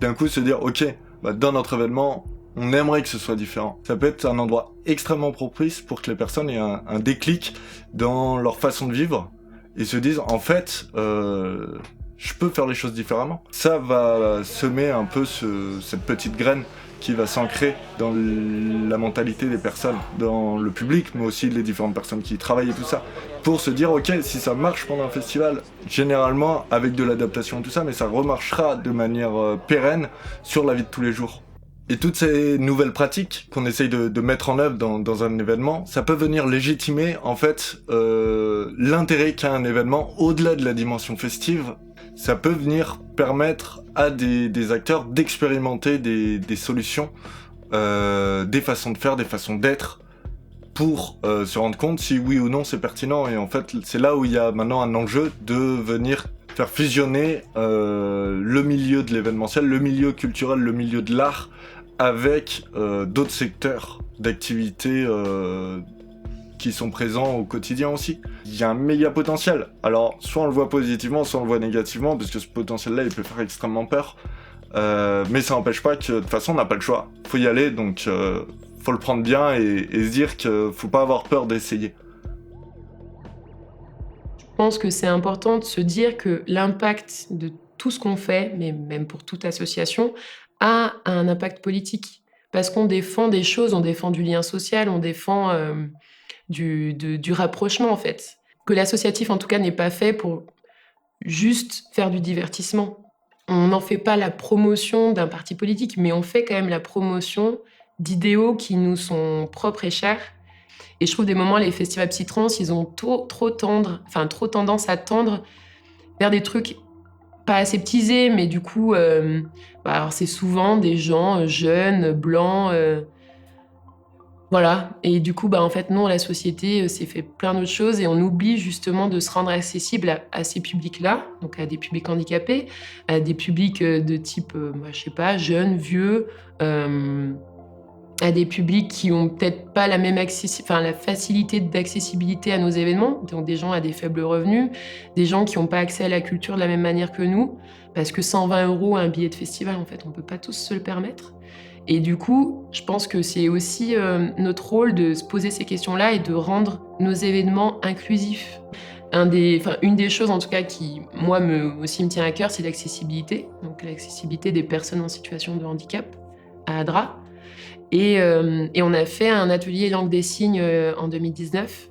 d'un coup se dire « Ok, dans notre événement, on aimerait que ce soit différent. » Ça peut être un endroit extrêmement propice pour que les personnes aient un déclic dans leur façon de vivre et se disent « En fait, je peux faire les choses différemment. » Ça va semer un peu cette petite graine qui va s'ancrer dans la mentalité des personnes, dans le public, mais aussi les différentes personnes qui y travaillent et tout ça, pour se dire, ok, si ça marche pendant un festival, généralement avec de l'adaptation et tout ça, mais ça remarchera de manière pérenne sur la vie de tous les jours. Et toutes ces nouvelles pratiques qu'on essaye de mettre en œuvre dans un événement, ça peut venir légitimer, en fait, l'intérêt qu'a un événement au-delà de la dimension festive. Ça peut venir permettre à des acteurs d'expérimenter des solutions, des façons de faire, des façons d'être, pour se rendre compte si oui ou non c'est pertinent. Et en fait, c'est là où il y a maintenant un enjeu de venir faire fusionner le milieu de l'événementiel, le milieu culturel, le milieu de l'art, avec d'autres secteurs d'activité qui sont présents au quotidien aussi. Il y a un méga potentiel. Alors, soit on le voit positivement, soit on le voit négativement, parce que ce potentiel-là, il peut faire extrêmement peur. Mais ça n'empêche pas que, de toute façon, on n'a pas le choix. Faut y aller, donc faut le prendre bien et se dire qu'il faut pas avoir peur d'essayer. Je pense que c'est important de se dire que l'impact de tout ce qu'on fait, mais même pour toute association, a un impact politique. Parce qu'on défend des choses, on défend du lien social, on défend du rapprochement, en fait. Que l'associatif, en tout cas, n'est pas fait pour juste faire du divertissement. On n'en fait pas la promotion d'un parti politique, mais on fait quand même la promotion d'idéaux qui nous sont propres et chers. Et je trouve des moments, les festivals psy-trans, ils ont trop tendance à tendre vers des trucs pas aseptisés, mais du coup, alors c'est souvent des gens jeunes, blancs, voilà. Et du coup, en fait, non, la société s'est fait plein d'autres choses et on oublie justement de se rendre accessible à ces publics-là, donc à des publics handicapés, à des publics de type, je sais pas, jeunes, vieux, à des publics qui ont peut-être pas la même la facilité d'accessibilité à nos événements, donc des gens à des faibles revenus, des gens qui n'ont pas accès à la culture de la même manière que nous, parce que 120 € un billet de festival, en fait, on peut pas tous se le permettre. Et du coup, je pense que c'est aussi notre rôle de se poser ces questions-là et de rendre nos événements inclusifs. Une des choses, en tout cas, qui, moi, aussi me tient à cœur, c'est l'accessibilité. Donc l'accessibilité des personnes en situation de handicap à ADRA. Et on a fait un atelier langue des signes en 2019.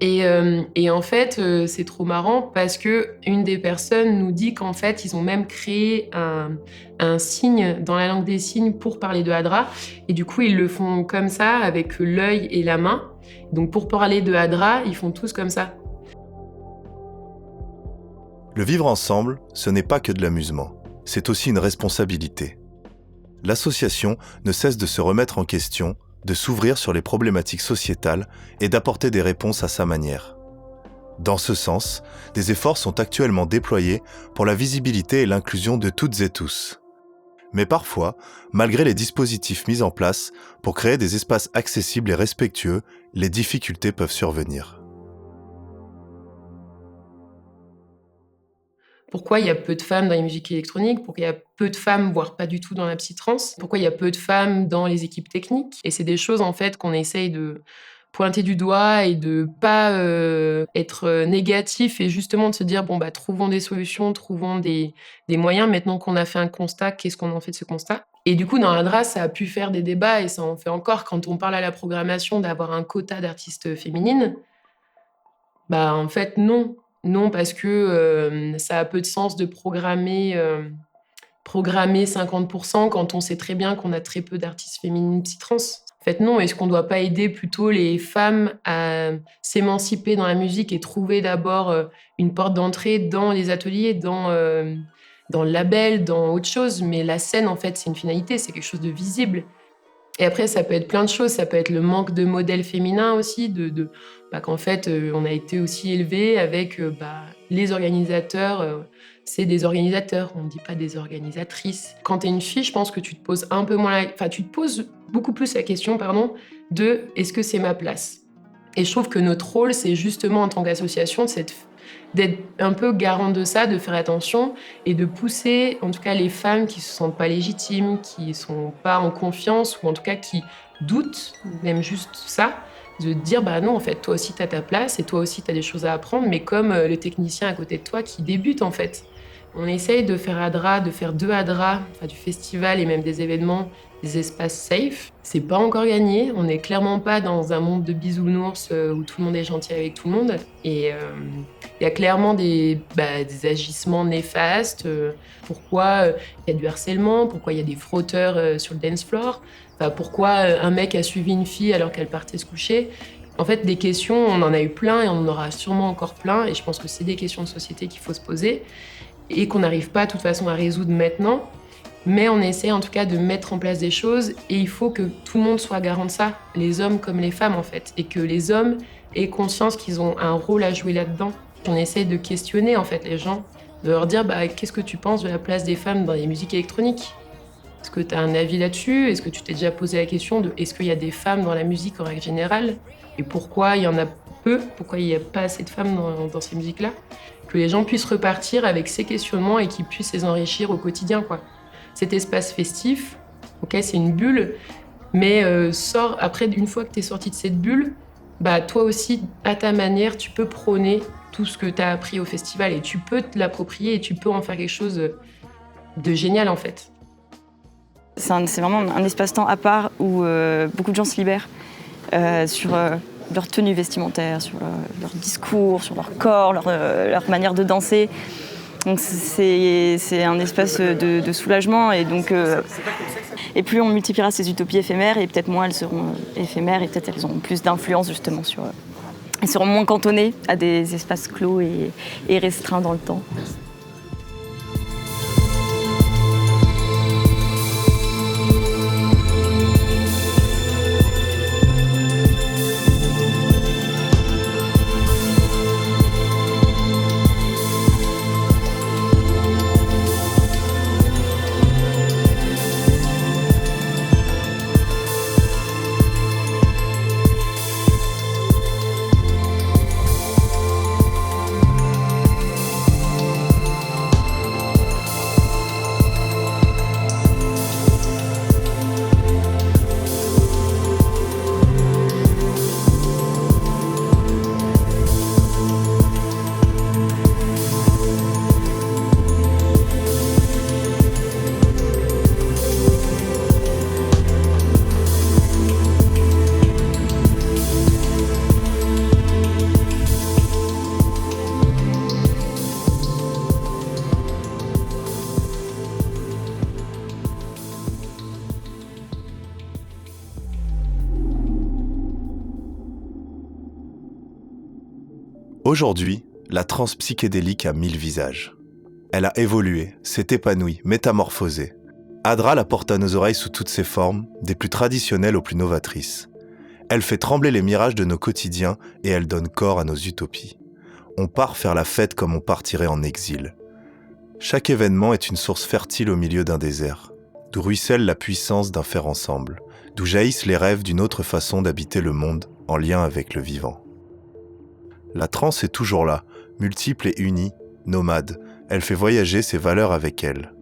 Et en fait, c'est trop marrant parce que une des personnes nous dit qu'en fait, ils ont même créé un signe dans la langue des signes pour parler de ADRA. Et du coup, ils le font comme ça, avec l'œil et la main. Donc pour parler de ADRA, ils font tous comme ça. Le vivre ensemble, ce n'est pas que de l'amusement, c'est aussi une responsabilité. L'association ne cesse de se remettre en question, de s'ouvrir sur les problématiques sociétales et d'apporter des réponses à sa manière. Dans ce sens, des efforts sont actuellement déployés pour la visibilité et l'inclusion de toutes et tous. Mais parfois, malgré les dispositifs mis en place pour créer des espaces accessibles et respectueux, les difficultés peuvent survenir. Pourquoi il y a peu de femmes dans les musiques électroniques? Pourquoi il y a peu de femmes, voire pas du tout dans la psytrance? Pourquoi il y a peu de femmes dans les équipes techniques? Et c'est des choses, en fait, qu'on essaye de pointer du doigt et de pas être négatif et justement de se dire, trouvons des solutions, trouvons des moyens. Maintenant qu'on a fait un constat, qu'est-ce qu'on en fait de ce constat? Et du coup, dans ADRA, ça a pu faire des débats et ça en fait encore quand on parle à la programmation d'avoir un quota d'artistes féminines. En fait, non. Non, parce que ça a peu de sens de programmer 50% quand on sait très bien qu'on a très peu d'artistes féminines psytrans. En fait, non. Est-ce qu'on ne doit pas aider plutôt les femmes à s'émanciper dans la musique et trouver d'abord une porte d'entrée dans les ateliers, dans le label, dans autre chose? Mais la scène, en fait, c'est une finalité, c'est quelque chose de visible. Et après, ça peut être plein de choses. Ça peut être le manque de modèles féminins aussi, qu'en fait, on a été aussi élevés avec les organisateurs. C'est des organisateurs, on ne dit pas des organisatrices. Quand tu es une fille, je pense que tu te poses un peu moins tu te poses beaucoup plus la question, de est-ce que c'est ma place? Et je trouve que notre rôle, c'est justement en tant qu'association, d'être un peu garant de ça, de faire attention et de pousser, en tout cas, les femmes qui se sentent pas légitimes, qui sont pas en confiance ou en tout cas qui doutent, même juste ça, de dire non, en fait, toi aussi t'as ta place et toi aussi t'as des choses à apprendre, mais comme le technicien à côté de toi qui débute en fait. On essaye de faire ADRA, de faire de ADRA, du festival et même des événements, des espaces safe. C'est pas encore gagné, on n'est clairement pas dans un monde de bisounours où tout le monde est gentil avec tout le monde. Et il y a clairement des agissements néfastes. Pourquoi il y a du harcèlement? Pourquoi il y a des frotteurs sur le dance floor? Pourquoi un mec a suivi une fille alors qu'elle partait se coucher? En fait, des questions, on en a eu plein et on en aura sûrement encore plein. Et je pense que c'est des questions de société qu'il faut se poser et qu'on n'arrive pas de toute façon à résoudre maintenant. Mais on essaie en tout cas de mettre en place des choses et il faut que tout le monde soit garant de ça, les hommes comme les femmes en fait, et que les hommes aient conscience qu'ils ont un rôle à jouer là-dedans. On essaie de questionner en fait les gens, de leur dire qu'est-ce que tu penses de la place des femmes dans les musiques électroniques? Est-ce que tu as un avis là-dessus? Est-ce que tu t'es déjà posé la question de est-ce qu'il y a des femmes dans la musique en règle générale? Et pourquoi il y en a peu? Pourquoi il n'y a pas assez de femmes dans ces musiques-là? Que les gens puissent repartir avec ces questionnements et qu'ils puissent les enrichir au quotidien, quoi. Cet espace festif, ok, c'est une bulle, mais après, une fois que tu es sorti de cette bulle, toi aussi, à ta manière, tu peux prôner tout ce que tu as appris au festival et tu peux te l'approprier et tu peux en faire quelque chose de génial, en fait. C'est vraiment un espace-temps à part où beaucoup de gens se libèrent sur leur tenue vestimentaire, sur leur discours, sur leur corps, leur manière de danser. Donc c'est un espace de soulagement et donc et plus on multipliera ces utopies éphémères et peut-être moins elles seront éphémères et peut-être elles auront plus d'influence justement sur elles seront moins cantonnées à des espaces clos et restreints dans le temps. Aujourd'hui, la trance psychédélique a 1000 visages. Elle a évolué, s'est épanouie, métamorphosée. Adra la porte à nos oreilles sous toutes ses formes, des plus traditionnelles aux plus novatrices. Elle fait trembler les mirages de nos quotidiens et elle donne corps à nos utopies. On part faire la fête comme on partirait en exil. Chaque événement est une source fertile au milieu d'un désert, d'où ruisselle la puissance d'un faire ensemble, d'où jaillissent les rêves d'une autre façon d'habiter le monde en lien avec le vivant. La trance est toujours là, multiple et unie, nomade. Elle fait voyager ses valeurs avec elle.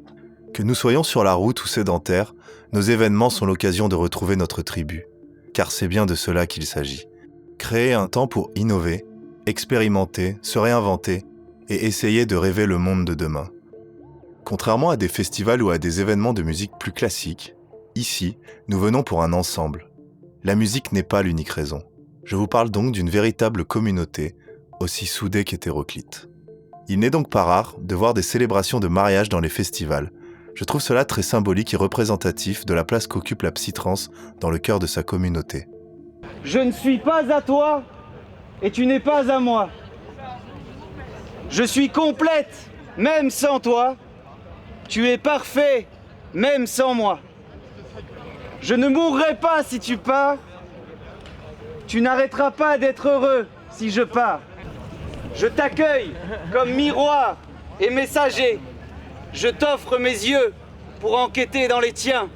Que nous soyons sur la route ou sédentaires, nos événements sont l'occasion de retrouver notre tribu. Car c'est bien de cela qu'il s'agit. Créer un temps pour innover, expérimenter, se réinventer et essayer de rêver le monde de demain. Contrairement à des festivals ou à des événements de musique plus classiques, ici, nous venons pour un ensemble. La musique n'est pas l'unique raison. Je vous parle donc d'une véritable communauté, aussi soudée qu'hétéroclite. Il n'est donc pas rare de voir des célébrations de mariage dans les festivals. Je trouve cela très symbolique et représentatif de la place qu'occupe la psytrance dans le cœur de sa communauté. Je ne suis pas à toi et tu n'es pas à moi. Je suis complète, même sans toi. Tu es parfait, même sans moi. Je ne mourrai pas si tu pars. Tu n'arrêteras pas d'être heureux si je pars. Je t'accueille comme miroir et messager. Je t'offre mes yeux pour enquêter dans les tiens.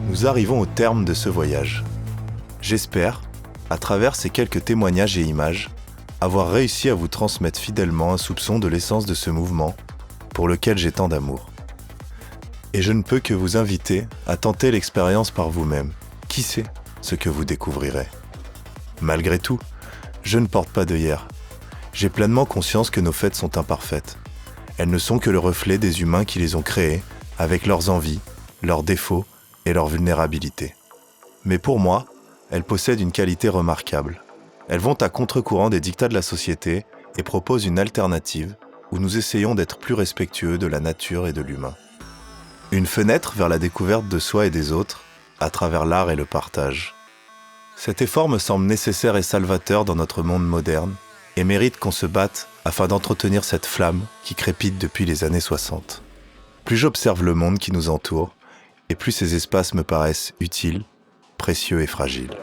Nous arrivons au terme de ce voyage. J'espère, à travers ces quelques témoignages et images, avoir réussi à vous transmettre fidèlement un soupçon de l'essence de ce mouvement pour lequel j'ai tant d'amour. Et je ne peux que vous inviter à tenter l'expérience par vous-même. Qui sait ce que vous découvrirez. Malgré tout, je ne porte pas d'œillères. J'ai pleinement conscience que nos fêtes sont imparfaites. Elles ne sont que le reflet des humains qui les ont créées, avec leurs envies, leurs défauts et leurs vulnérabilités. Mais pour moi, elles possèdent une qualité remarquable. Elles vont à contre-courant des dictats de la société et proposent une alternative où nous essayons d'être plus respectueux de la nature et de l'humain. Une fenêtre vers la découverte de soi et des autres, à travers l'art et le partage. Cet effort me semble nécessaire et salvateur dans notre monde moderne et mérite qu'on se batte afin d'entretenir cette flamme qui crépite depuis les années 60. Plus j'observe le monde qui nous entoure, et plus ces espaces me paraissent utiles, précieux et fragiles.